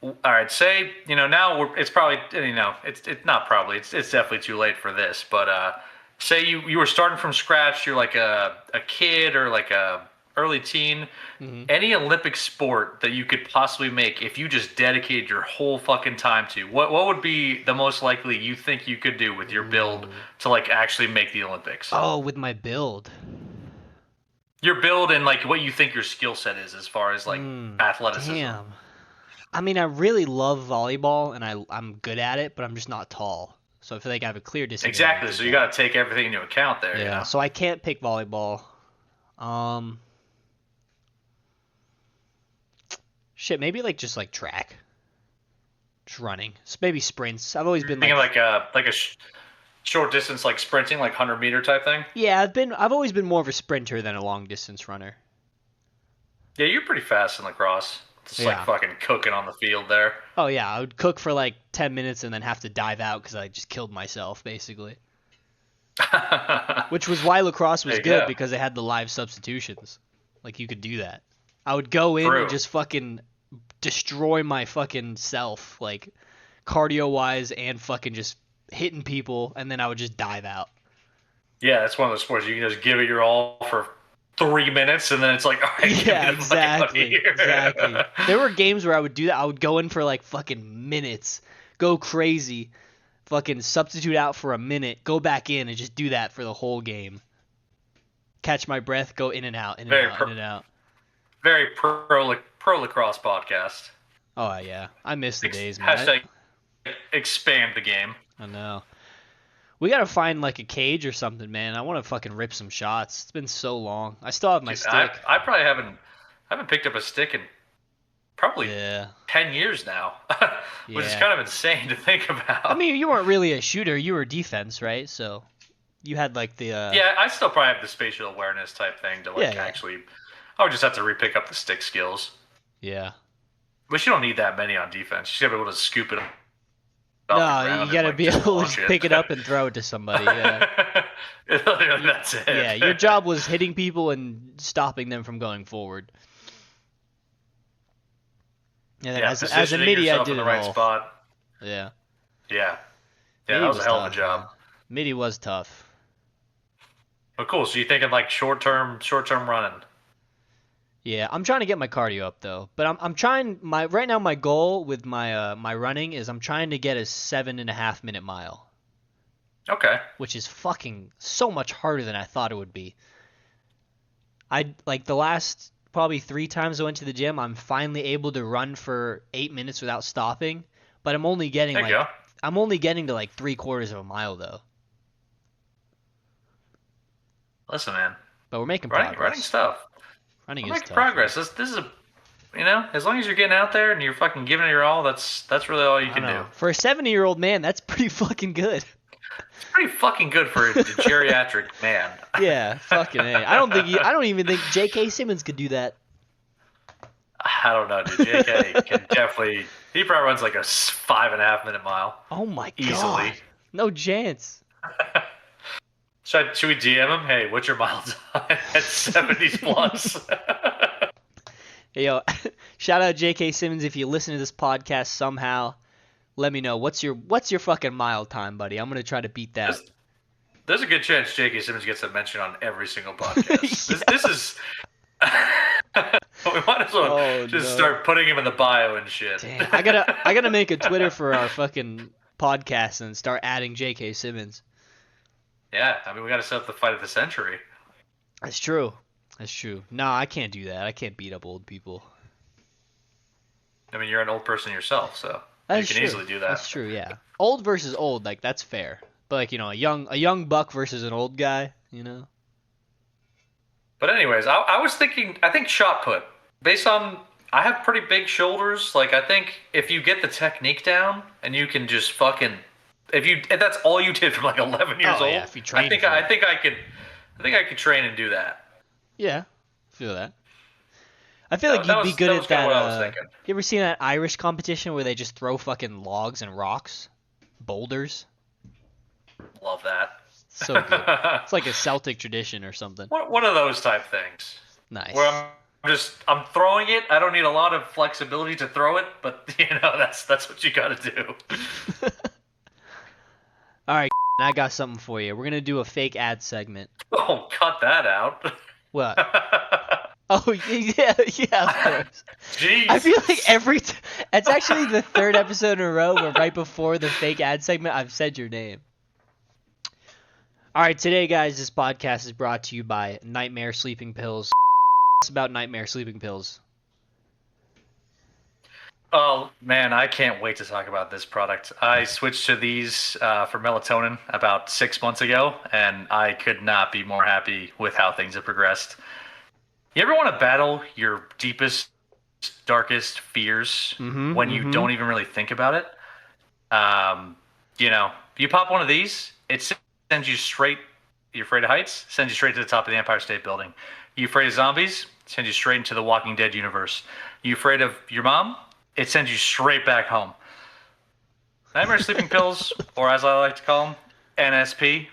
All right, say now it's probably it's not probably it's definitely too late for this, but say you were starting from scratch. You're like a kid or like a early teen. Mm-hmm. Any Olympic sport that you could possibly make if you just dedicated your whole fucking time to, what would be the most likely you think you could do with your build to like actually make the Olympics? Oh, with my build. Your build and like what you think your skill set is as far as like athleticism. Damn. I mean, I really love volleyball and I'm good at it, but I'm just not tall. So I feel like I have a clear disadvantage. Exactly. So you got to take everything into account there. Yeah. So I can't pick volleyball. Shit, maybe like just like track, just running. So maybe sprints. I've always been thinking like a short distance, like sprinting, like 100-meter type thing. Yeah, I've always been more of a sprinter than a long distance runner. Yeah, you're pretty fast in lacrosse. Just like fucking cooking on the field there. Oh yeah, I would cook for like 10 minutes and then have to dive out because I just killed myself basically. Which was why lacrosse was good because it had the live substitutions. Like you could do that. I would go in and just fucking destroy my fucking self, like cardio wise and fucking just hitting people, and then I would just dive out. Yeah, that's one of those sports you can just give it your all for 3 minutes, and then it's like, all right, yeah, exactly. There were games where I would do that. I would go in for like fucking minutes, go crazy, fucking substitute out for a minute, go back in, and just do that for the whole game. Catch my breath, go in and out, in and out. Very pro lacrosse podcast. Oh yeah, I miss the days, man. Hashtag expand the game. I know. We gotta find like a cage or something, man. I want to fucking rip some shots. It's been so long. I still have my stick. I probably haven't picked up a stick in probably 10 years now, which is kind of insane to think about. I mean, you weren't really a shooter. You were defense, right? So you had like the. Yeah, I still probably have the spatial awareness type thing to like actually. I would just have to re-pick up the stick skills. Yeah. But you don't need that many on defense. You gotta be able to scoop it up. No, you gotta be able to pick it up and throw it to somebody. Yeah. That's it. Yeah, your job was hitting people and stopping them from going forward. And then as a midi, I did in the right spot. Yeah. Yeah. Yeah, that was a hell of a job. Man. Midi was tough. But cool. So you're thinking like short term running. Yeah, I'm trying to get my cardio up though. But I'm trying right now my goal with my my running is I'm trying to get a 7.5 minute mile. Okay. Which is fucking so much harder than I thought it would be. I like the last probably 3 times I went to the gym, I'm finally able to run for 8 minutes without stopping, but I'm only getting to like 3/4 of a mile though. Listen, man. But we're making progress. Running stuff. Running we're is making tough. Progress. This is a, as long as you're getting out there and you're fucking giving it your all, that's really all you can do. For a 70-year-old man, that's pretty fucking good. It's pretty fucking good for a geriatric man. Yeah, fucking A. I don't even think J.K. Simmons could do that. I don't know, dude. J.K. can definitely. He probably runs like a 5.5 minute mile. Oh my god. Easily. No chance. Should we DM him? Hey, what's your mile time at 70s plus? Hey, yo, shout out J.K. Simmons if you listen to this podcast somehow. Let me know what's your fucking mile time, buddy. I'm gonna try to beat that. There's a good chance J.K. Simmons gets a mention on every single podcast. This is. We might as well start putting him in the bio and shit. Damn, I gotta make a Twitter for our fucking podcast and start adding J.K. Simmons. Yeah, I mean we gotta set up the fight of the century. That's true. No, I can't do that. I can't beat up old people. I mean, you're an old person yourself, so you can easily do that. That's true, yeah. Old versus old, like that's fair. But like, a young buck versus an old guy, But anyways, I was thinking, I think shot put. Based on, I have pretty big shoulders. Like, I think if you get the technique down and you can just fucking, if that's all you did from like 11 years old, yeah, if you train I think for I it. think I could train and do that. Yeah, feel that. I feel like you'd be good at kind that. of what I was thinking. You ever seen that Irish competition where they just throw fucking logs and rocks, boulders? Love that. So good. It's like a Celtic tradition or something. One of those type things. Nice. Where I'm throwing it. I don't need a lot of flexibility to throw it, but that's what you got to do. All right, I got something for you. We're gonna do a fake ad segment. Oh, cut that out. What? Oh yeah, of course. Jeez. I feel like it's actually the third episode in a row where right before the fake ad segment, I've said your name. All right, today, guys, this podcast is brought to you by Nightmare Sleeping Pills. It's about Nightmare Sleeping Pills. Oh, man, I can't wait to talk about this product. I switched to these for melatonin about 6 months ago, and I could not be more happy with how things have progressed. You ever want to battle your deepest, darkest fears when you don't even really think about it? You pop one of these, it sends you straight. You're afraid of heights? Sends you straight to the top of the Empire State Building. You afraid of zombies? Sends you straight into the Walking Dead universe. You afraid of your mom? It sends you straight back home. Nightmare Sleeping Pills, or as I like to call them, NSP.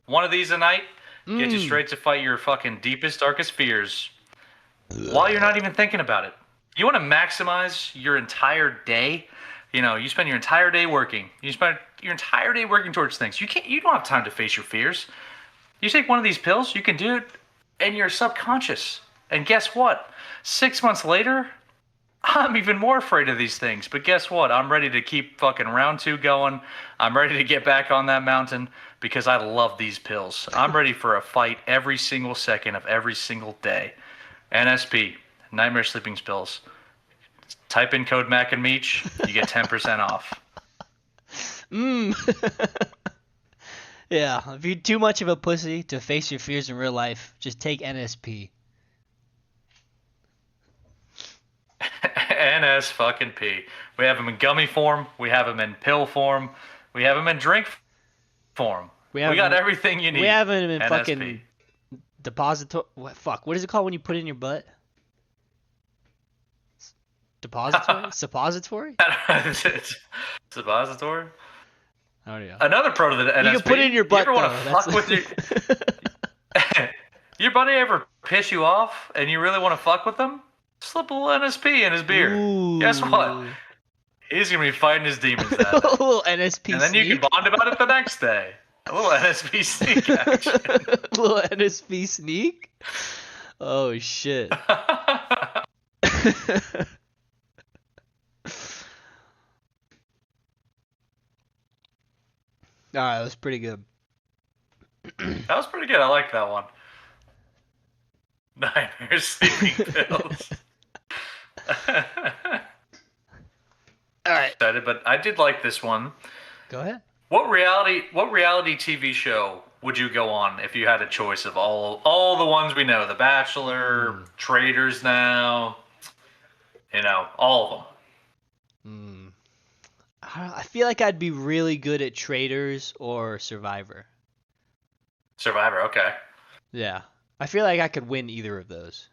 One of these a night gets you straight to fight your fucking deepest, darkest fears while you're not even thinking about it. You want to maximize your entire day? You spend your entire day working. You spend your entire day working towards things. You don't have time to face your fears. You take one of these pills, you can do it in your subconscious. And guess what? 6 months later, I'm even more afraid of these things. But guess what? I'm ready to keep fucking round 2 going. I'm ready to get back on that mountain because I love these pills. I'm ready for a fight every single second of every single day. NSP, Nightmare Sleeping Pills. Type in code Mac and Meech, you get 10% off. Yeah, if you're too much of a pussy to face your fears in real life, just take NSP. NS fucking P. We have them in gummy form. We have them in pill form. We have them in drink form. We got everything you need. We have them in NSP. fucking depository. What is it called when you put it in your butt? Depository? Suppository? Suppository? Oh yeah. Another pro to the NSP. You can put it in your butt. You ever want to fuck with your buddy ever piss you off and you really want to fuck with them? Slip a little NSP in his beer. Ooh. Guess what? He's gonna be fighting his demons that day. A little NSP and then sneak. You can bond about it the next day. A little NSP sneak action. A little NSP sneak? Oh shit. Alright, that was pretty good. That was pretty good. I like that one. Nightmare Sleeping Pills. Alright. But I did like this one. Go ahead. What reality TV show would you go on if you had a choice of all the ones we know? The Bachelor, Traitors Now, all of them. I feel like I'd be really good at Traitors or Survivor. Survivor, okay. Yeah. I feel like I could win either of those.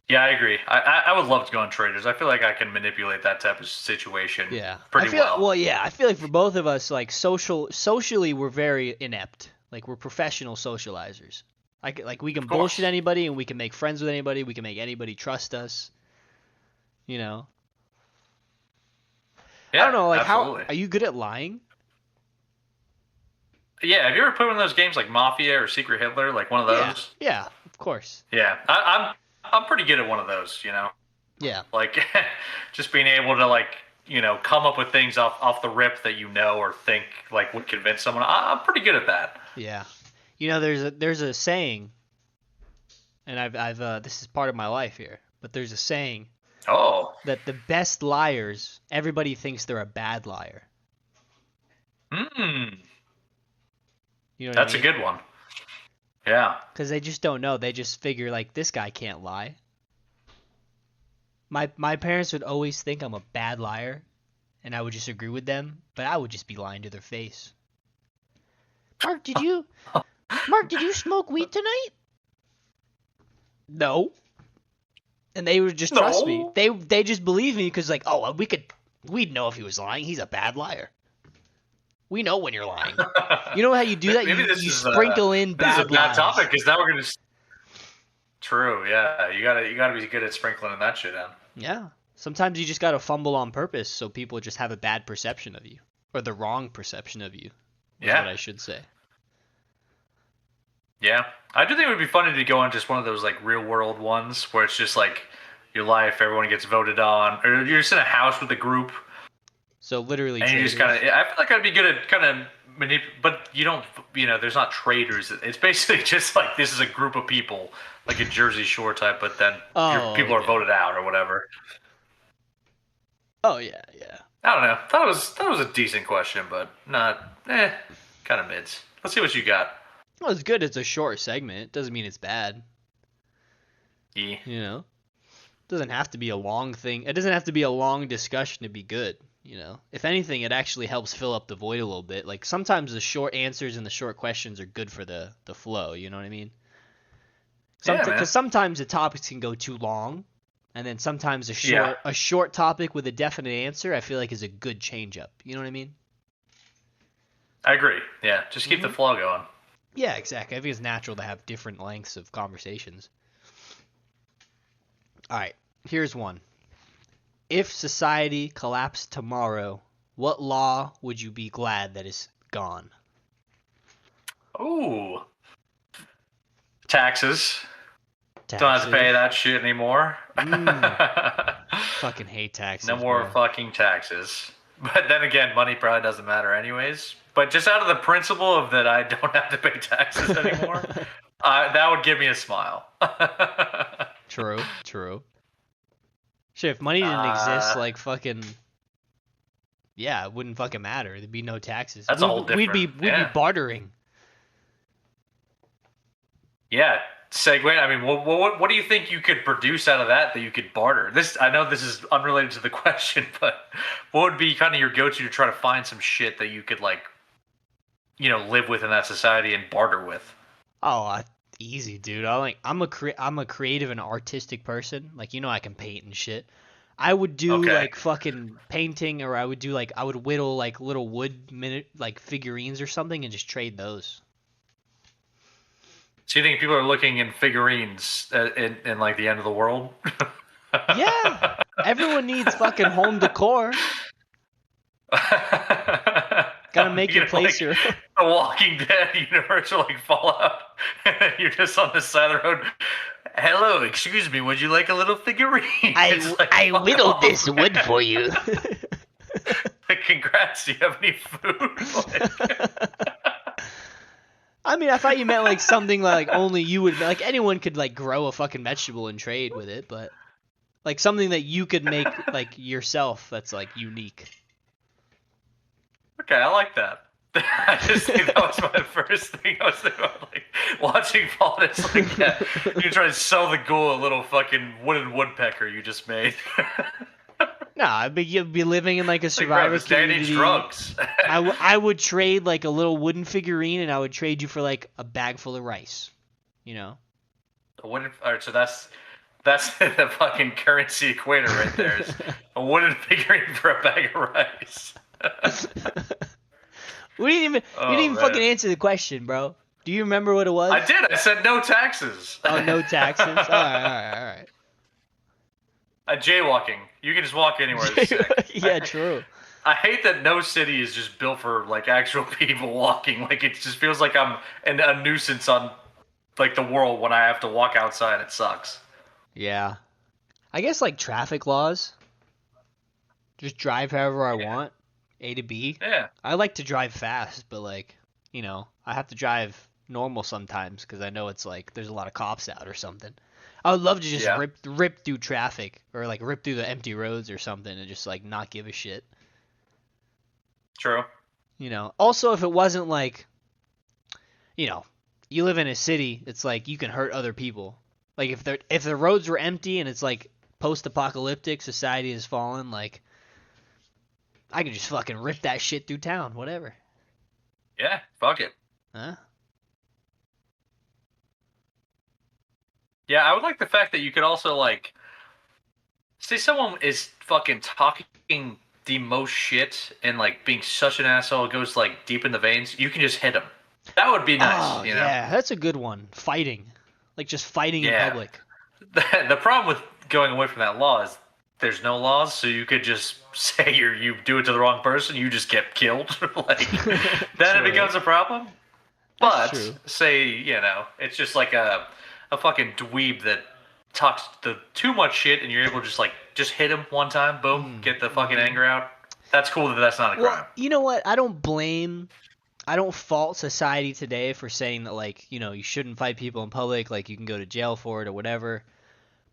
Yeah, I agree. I would love to go on Traitors. I feel like I can manipulate that type of situation pretty well. Well, yeah, I feel like for both of us, like socially, we're very inept. Like we're professional socializers. Like we can bullshit anybody and we can make friends with anybody. We can make anybody trust us. Yeah, I don't know. Like, absolutely. how are you good at lying? Yeah, have you ever played one of those games like Mafia or Secret Hitler, like one of those? Yeah, of course. Yeah, I'm pretty good at one of those, Yeah. Like, just being able to come up with things off the rip that or think like would convince someone. I'm pretty good at that. Yeah. There's a saying, and I've this is part of my life here, but there's a saying. Oh. That the best liars, everybody thinks they're a bad liar. Hmm. You know what I That's a mean? good one. Yeah. Because they just don't know. They just figure like this guy can't lie. My parents would always think I'm a bad liar, and I would just agree with them, but I would just be lying to their face. Mark, did you smoke weed tonight? No. And they would just trust me. No. They just believe me because like, oh, we'd know if he was lying. He's a bad liar. We know when you're lying. You know how you do that? Maybe You sprinkle in this is a bad bad lies. topic because now we're gonna. True. Yeah. You gotta be good at sprinkling that shit in. Yeah. Sometimes you just gotta fumble on purpose so people just have a bad perception of you. Or the wrong perception of you, is what I should say. Yeah. I do think it would be funny to go on just one of those like real world ones where it's just like your life, everyone gets voted on, or you're just in a house with a group. So literally, and you just kind of. I feel like I'd be good at kind of but you don't. There's not traders. It's basically just like this is a group of people, like a Jersey Shore type, but then people are voted out or whatever. Oh yeah, yeah. I don't know. That was a decent question, but not kind of mids. Let's see what you got. Well, it's good. It's a short segment. It doesn't mean it's bad. Yeah. You know, it doesn't have to be a long thing. It doesn't have to be a long discussion to be good. You know, if anything, it actually helps fill up the void a little bit. Like sometimes the short answers and the short questions are good for the flow. You know what I mean? Because sometimes the topics can go too long, and then sometimes a short topic with a definite answer, I feel like is a good change up. You know what I mean? I agree. Yeah, just keep the flow going. Yeah, exactly. I think it's natural to have different lengths of conversations. All right, here's one. If society collapsed tomorrow, what law would you be glad that is gone? Ooh. Taxes. Don't have to pay that shit anymore. Fucking hate taxes. No more fucking taxes. But then again, money probably doesn't matter anyways. But just out of the principle of that I don't have to pay taxes anymore, that would give me a smile. True. Shit, if money didn't exist, like fucking, yeah, it wouldn't fucking matter. There'd be no taxes. That's a whole different. We'd be bartering. Yeah. Segue. I mean, what do you think you could produce out of that you could barter? I know this is unrelated to the question, but what would be kind of your go-to to try to find some shit that you could like, live with in that society and barter with? Oh, easy, dude. I'm a creative and artistic person. Like, I can paint and shit. I would do like fucking painting, or I would whittle like little wood like figurines or something and just trade those. So you think people are looking in figurines in like the end of the world? Yeah, everyone needs fucking home decor. Gotta make your place your. The Walking Dead universe or like Fallout, and you're just on the side of the road. Hello, excuse me, would you like a little figurine? I whittled this wood for you. Congrats, do you have any food? I mean, I thought you meant like something like only you would, like anyone could like grow a fucking vegetable and trade with it, but like something that you could make like yourself that's like unique. Okay, I like that. I just think that was my first thing I was thinking about, like watching Fallout. It's like, yeah, you try to sell the ghoul a little fucking wooden woodpecker you just made. Nah, but you'd be living in like a survivor community. Drugs. I would trade like a little wooden figurine, and I would trade you for like a bag full of rice. A wooden. All right, so that's the fucking currency equator right there. Is a wooden figurine for a bag of rice. You didn't even fucking answer the question, bro. Do you remember what it was? I did. I said no taxes. Oh, no taxes. All right. Jaywalking. You can just walk anywhere. Yeah, true. I hate that no city is just built for like actual people walking. Like it just feels like I'm a nuisance on like the world when I have to walk outside. It sucks. Yeah. I guess like traffic laws. Just drive however I want. A to B. Yeah. I like to drive fast, but like, I have to drive normal sometimes because I know it's like there's a lot of cops out or something. I would love to just rip through traffic or like rip through the empty roads or something and just like not give a shit. True. You know. Also, if it wasn't like, you know, you live in a city, it's like you can hurt other people. Like if the roads were empty and it's like post-apocalyptic, society has fallen, like I can just fucking rip that shit through town, whatever. Yeah, fuck it. Huh? Yeah, I would like the fact that you could also like say someone is fucking talking the most shit and like being such an asshole, it goes like deep in the veins. You can just hit him. That would be nice, Oh, you know? yeah, that's a good one. Fighting. Like just fighting in Yeah. public. The problem with going away from that law is there's no laws, so you could just say you do it to the wrong person, you just get killed. Like then it becomes a problem. That's But true. say, it's just like a fucking dweeb that talks too much shit and you're able to just hit him one time, boom, get the fucking anger out. That's cool that that's not a crime. Well, you know what? I don't fault society today for saying that, like, you know, you shouldn't fight people in public, like you can go to jail for it or whatever,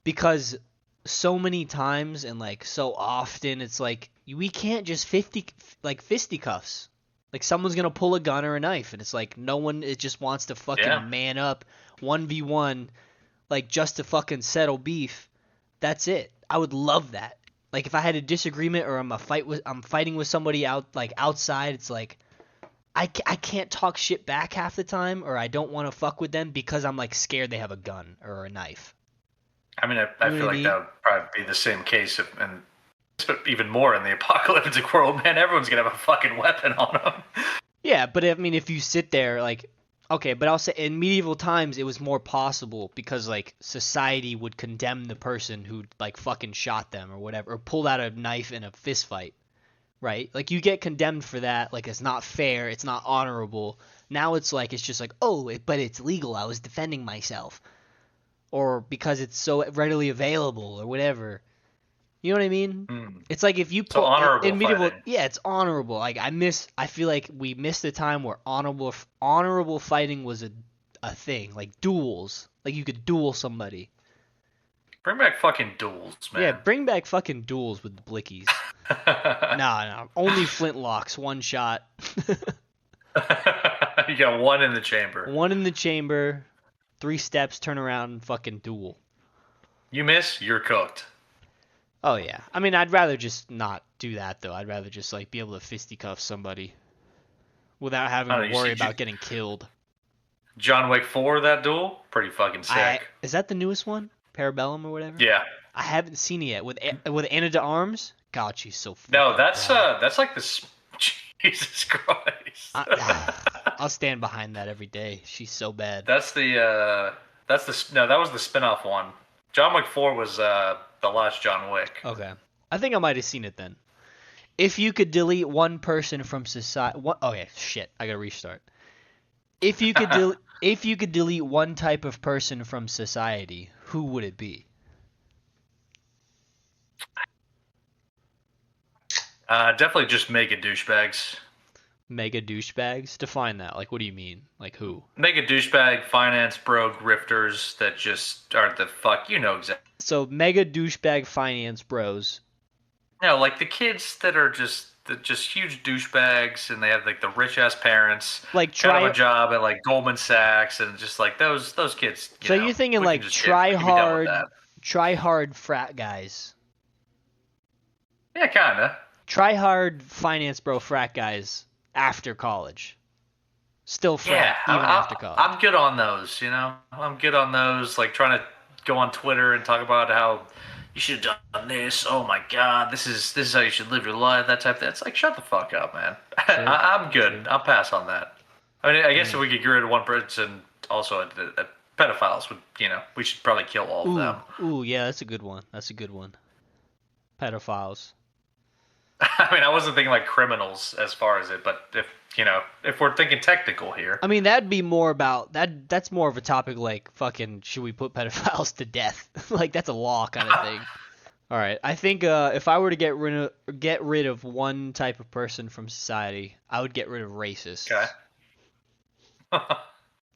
because so many times and like so often it's like we can't just fisticuffs. Like someone's gonna pull a gun or a knife, and it's like no one it just wants to fucking man up 1v1, like just to fucking settle beef. That's it. I would love that. Like if I had a disagreement or I'm fighting with somebody outside, it's like I can't talk shit back half the time, or I don't want to fuck with them because I'm like scared they have a gun or a knife. I mean, I feel like that would probably be the same case, and even more in the apocalyptic world, man. Everyone's gonna have a fucking weapon on them. Yeah, but I mean, if you sit there, like, okay, but I'll say in medieval times it was more possible because like society would condemn the person who like fucking shot them or whatever, or pulled out a knife in a fist fight, right? Like you get condemned for that, like it's not fair, it's not honorable. Now it's like it's just like, oh, but it's legal. I was defending myself, or because it's so readily available or whatever. You know what I mean? It's like if you So honorable in medieval, fighting. yeah, it's honorable. Like I feel like we missed the time where honorable fighting was a thing. Like duels, like you could duel somebody. Bring back fucking duels, man. Yeah, bring back fucking duels with the blickies. Nah, only flintlocks, one shot. You got one in the chamber. One in the chamber, 3 steps, turn around, and fucking duel. You miss, you're cooked. Oh yeah. I mean, I'd rather just not do that though. I'd rather just like be able to fisticuff somebody without having to worry about getting killed. John Wick 4, that duel, pretty fucking sick. Is that the newest one? Parabellum or whatever? Yeah. I haven't seen it yet. With Anna de Armas? God, she's so fucking No, that's like this. Jesus Christ. I'll stand behind that every day. She's so bad. That was the spin-off one. John Wick 4 was the last John Wick. Okay. I think I might have seen it then. If you could delete one person from society, okay, shit, I gotta restart. If you could delete one type of person from society, who would it be? Definitely just mega douchebags. Mega douchebags? Define that. Like, what do you mean? Like who? Mega douchebag, finance bro, grifters that just aren't the fuck. You know exactly. So mega douchebag finance bros. No, like the kids that are just huge douchebags, and they have like the rich ass parents. Like got them a job at like Goldman Sachs, and just like those kids. You're thinking like try hard frat guys. Yeah, kinda. Try hard finance bro frat guys after college. Still frat even after college. I'm good on those, I'm good on those, like trying to go on Twitter and talk about how you should have done this. Oh my god, this is how you should live your life, that type of thing. It's like, shut the fuck up, man. Sure. I'm good. Sure. I'll pass on that. I mean, I guess if we could get rid of one person, also pedophiles would, we should probably kill all of them. Ooh, yeah, that's a good one. Pedophiles. I mean, I wasn't thinking like criminals as far as it, but if we're thinking technical here. I mean, that'd be more about that. That's more of a topic like fucking should we put pedophiles to death? Like that's a law kind of thing. All right, I think if I were to get rid of one type of person from society, I would get rid of racists. Okay.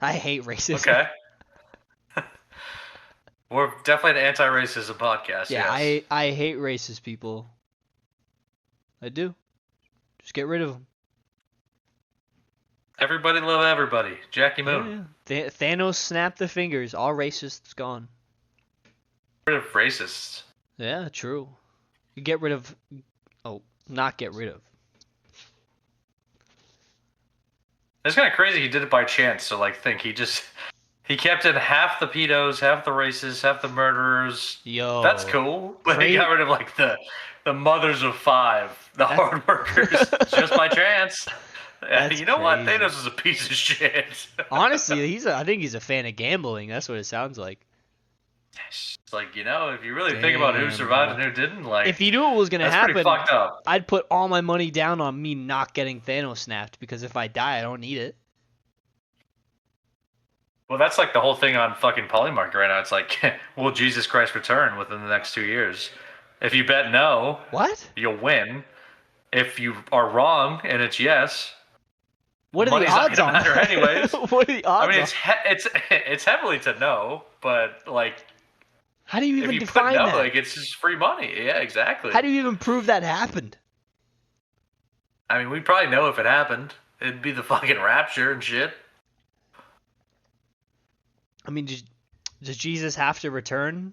I hate racism. Okay. We're definitely an anti-racism podcast. Yeah, yes. I hate racist people. I do. Just get rid of them. Everybody love everybody. Jackie Moon. Yeah. Thanos snapped the fingers. All racists gone. Get rid of racists. Yeah, true. You get rid of... Oh, not get rid of. It's kind of crazy he did it by chance. So, like, he kept in half the pedos, half the racists, half the murderers. Yo. That's cool. But he got rid of, like, the mothers of 5, the hard workers, just by chance. You know what? Thanos is a piece of shit. Honestly, I think he's a fan of gambling. That's what it sounds like. It's like, you know, if you really think about who survived and who didn't, like, if you knew what was gonna happen, pretty fucked up. I'd put all my money down on me not getting Thanos snapped, because if I die, I don't need it. Well, that's like the whole thing on fucking Polymarket right now. It's like, will Jesus Christ return within the next 2 years? If you bet no, what? You'll win. If you are wrong and it's yes, what are the odds on that? Anyways, what are the odds? I mean, it's heavily to no, but like, how do you even if you define put no, that? like, it's just free money. Yeah, exactly. How do you even prove that happened? I mean, we'd probably know if it happened. It'd be the fucking rapture and shit. I mean, does Jesus have to return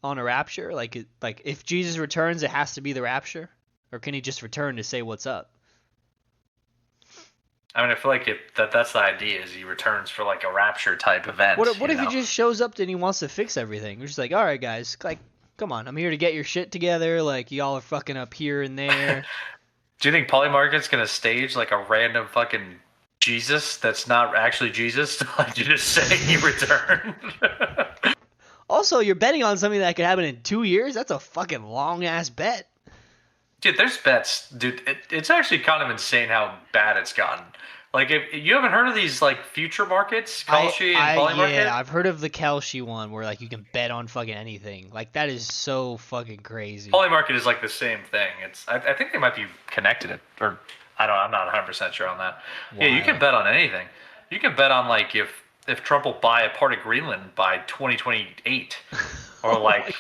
on a rapture? Like if Jesus returns, it has to be the rapture, or can he just return to say what's up? I mean, I feel like that's the idea, is he returns for like a rapture type event. What if he just shows up and he wants to fix everything? We're just like, all right, guys, like, come on, I'm here to get your shit together. Like, y'all are fucking up here and there. Do you think Polymarket's gonna stage like a random fucking Jesus that's not actually Jesus? Like, you just say he returned. Also, you're betting on something that could happen in 2 years? That's a fucking long ass bet. Dude, there's bets. Dude, it's actually kind of insane how bad it's gotten. Like, if you haven't heard of these like future markets, Kalshi and Polymarket? Yeah, I've heard of the Kalshi one where like you can bet on fucking anything. Like, that is so fucking crazy. Polymarket is like the same thing. I think they might be connected, or I'm not 100% sure on that. Wow. Yeah, you can bet on anything. You can bet on like if Trump will buy a part of Greenland by 2028, or like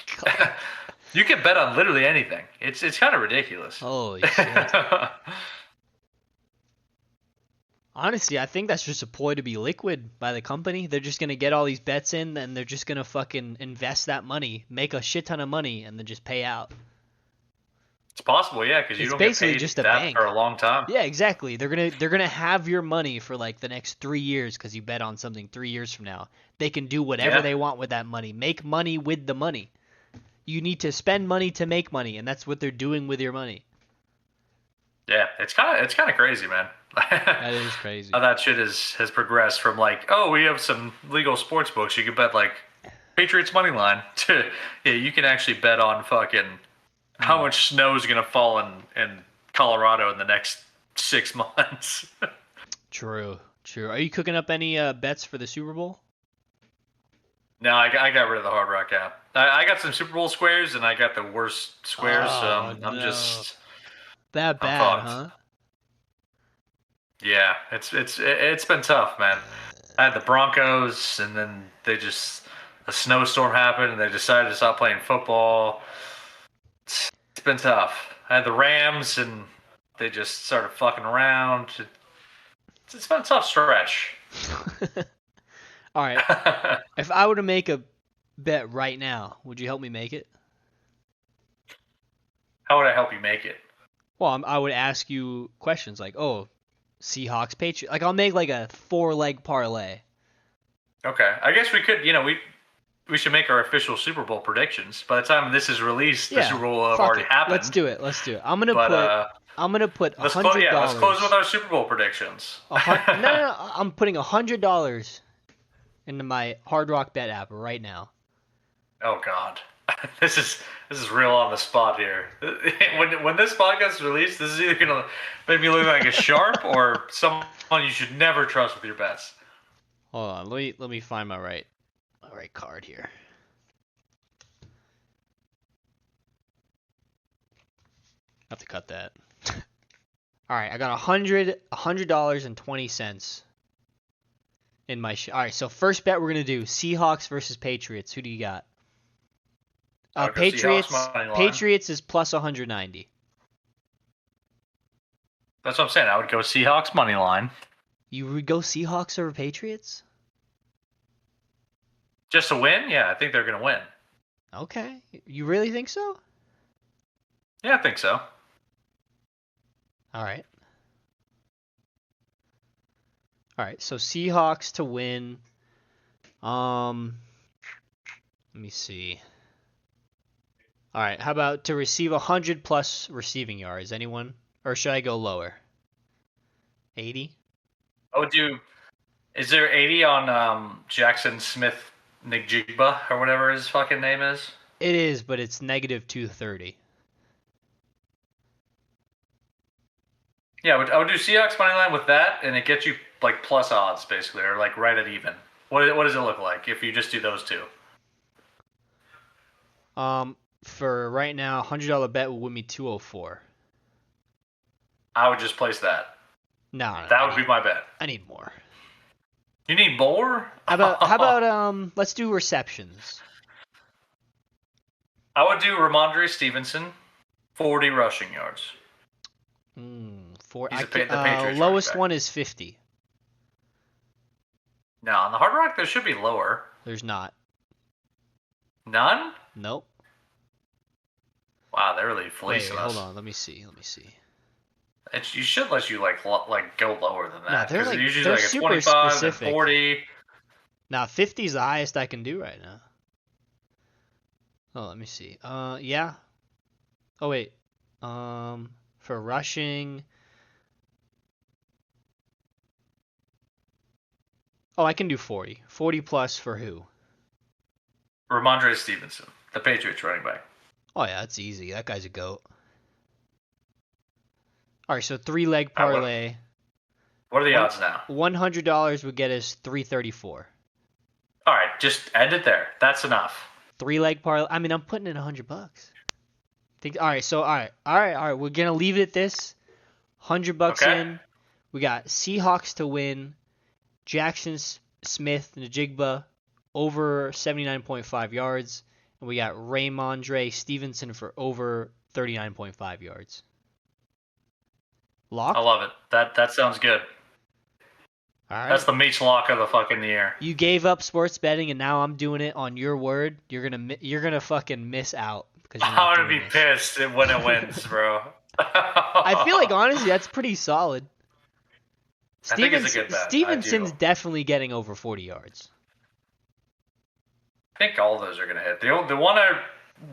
you can bet on literally anything. It's kind of ridiculous. Holy shit. Honestly, I think that's just a ploy to be liquid by the company. They're just going to get all these bets in, and they're just going to fucking invest that money, make a shit ton of money, and then just pay out. It's possible, yeah, because you don't get paid just that for a long time. Yeah, exactly. They're gonna have your money for like the next 3 years because you bet on something 3 years from now. They can do whatever they want with that money. Make money with the money. You need to spend money to make money, and that's what they're doing with your money. Yeah, it's kind of crazy, man. That is crazy. How that shit has progressed from like, oh, we have some legal sports books. You can bet like Patriots money line to you can actually bet on fucking how much snow is gonna fall in Colorado in the next 6 months. True. Are you cooking up any bets for the Super Bowl? No, I got rid of the Hard Rock app. I got some Super Bowl squares, and I got the worst squares. I'm just that bad, huh? Yeah, it's been tough, man. I had the Broncos, and then a snowstorm happened, and they decided to stop playing football. It's been tough. I had the Rams, and they just started fucking around. It's been a tough stretch. All right. If I were to make a bet right now, would you help me make it? How would I help you make it? Well, I would ask you questions like, oh, Seahawks, Patriots. Like, I'll make like a 4-leg parlay. Okay. I guess we could, we should make our official Super Bowl predictions. By the time this is released, the Super Bowl will have already happened. Let's do it. I'm gonna put $100. Let's close with our Super Bowl predictions. No. I'm putting $100 into my Hard Rock Bet app right now. Oh God, this is real on the spot here. When this podcast is released, this is either gonna make me look like a sharp or someone you should never trust with your bets. Hold on, let me find my right card here. Have to cut that. All right, I got $100.20 in my all right, so first bet we're gonna do Seahawks versus Patriots. Who do you got? Patriots is plus 190. That's what I'm saying. I would go Seahawks money line. You would go Seahawks over Patriots? Just to win? Yeah, I think they're gonna win. Okay. You really think so? Yeah, I think so. All right. All right. So Seahawks to win. Let me see. All right. How about to receive 100 plus receiving yards? Anyone? Or should I go lower? 80? I would do. Is there 80 on Jackson Smith Njigba or whatever his fucking name is? It is, but it's negative 230. Yeah, I would do Seahawks money line with that, and it gets you like plus odds basically, or like right at even. What does it look like if you just do those two? For right now, $100 bet will win me 204. I would just place that. No, that would be my bet. I need more. You need more? How about let's do receptions. I would do Ramondre Stevenson, 40 rushing yards. The Patriots lowest one is 50. No, on the Hard Rock there should be lower. There's not. None? Nope. Wow, they're really fleecing us. Hold on, let me see. You should let you like go lower than that. No, they're usually they're like a super 25 specific. and 40. Now 50 is the highest I can do right now. Oh, let me see. Yeah. Oh wait. For rushing. Oh, I can do 40. 40 plus for who? Ramondre Stevenson, the Patriots running back. Oh yeah, that's easy. That guy's a goat. All right, so 3-leg parlay. What are the odds now? $100 would get us 334. All right, just end it there. That's enough. 3-leg parlay. I mean, I'm putting in $100. All right. We're gonna leave it at this. $100 in. We got Seahawks to win. Jackson Smith Njigba over 79.5 yards, and we got Ramondre Stevenson for over 39.5 yards. Lock? I love it. That sounds good. All right. That's the Meech lock of the fucking year. You gave up sports betting, and now I'm doing it on your word. You're gonna fucking miss out because I'm gonna be pissed when it wins, bro. I feel like honestly that's pretty solid. I think it's a good bet. Stevenson's definitely getting over 40 yards. I think all of those are gonna hit. The one I'm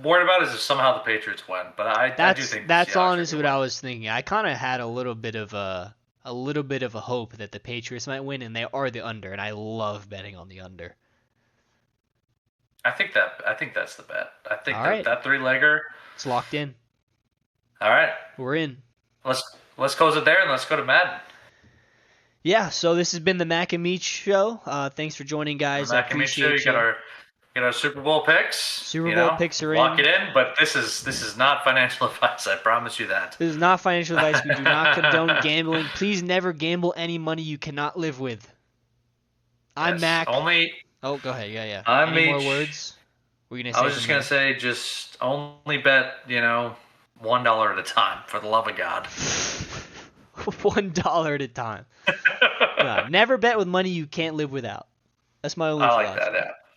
worried about is if somehow the Patriots win, but I do think that's honestly what I was thinking. I kind of had a little bit of a hope that the Patriots might win, and they are the under, and I love betting on the under. I think that's the bet. I think that 3-legger. It's locked in. All right, we're in. Let's close it there and let's go to Madden. Yeah, so this has been the Mac and Meech Show. Thanks for joining, guys. I appreciate you. You got our Super Bowl picks. Super Bowl picks are in. Lock it in, but this is not financial advice. I promise you that. This is not financial advice. We do not condone gambling. Please never gamble any money you cannot live with. I'm Mac. Oh, go ahead. Yeah. I'm Any Meech. more words? I was just gonna say, just only bet $1 at a time, for the love of God. $1 at a time. Never bet with money you can't live without. That's my only philosophy. I like that. Yeah.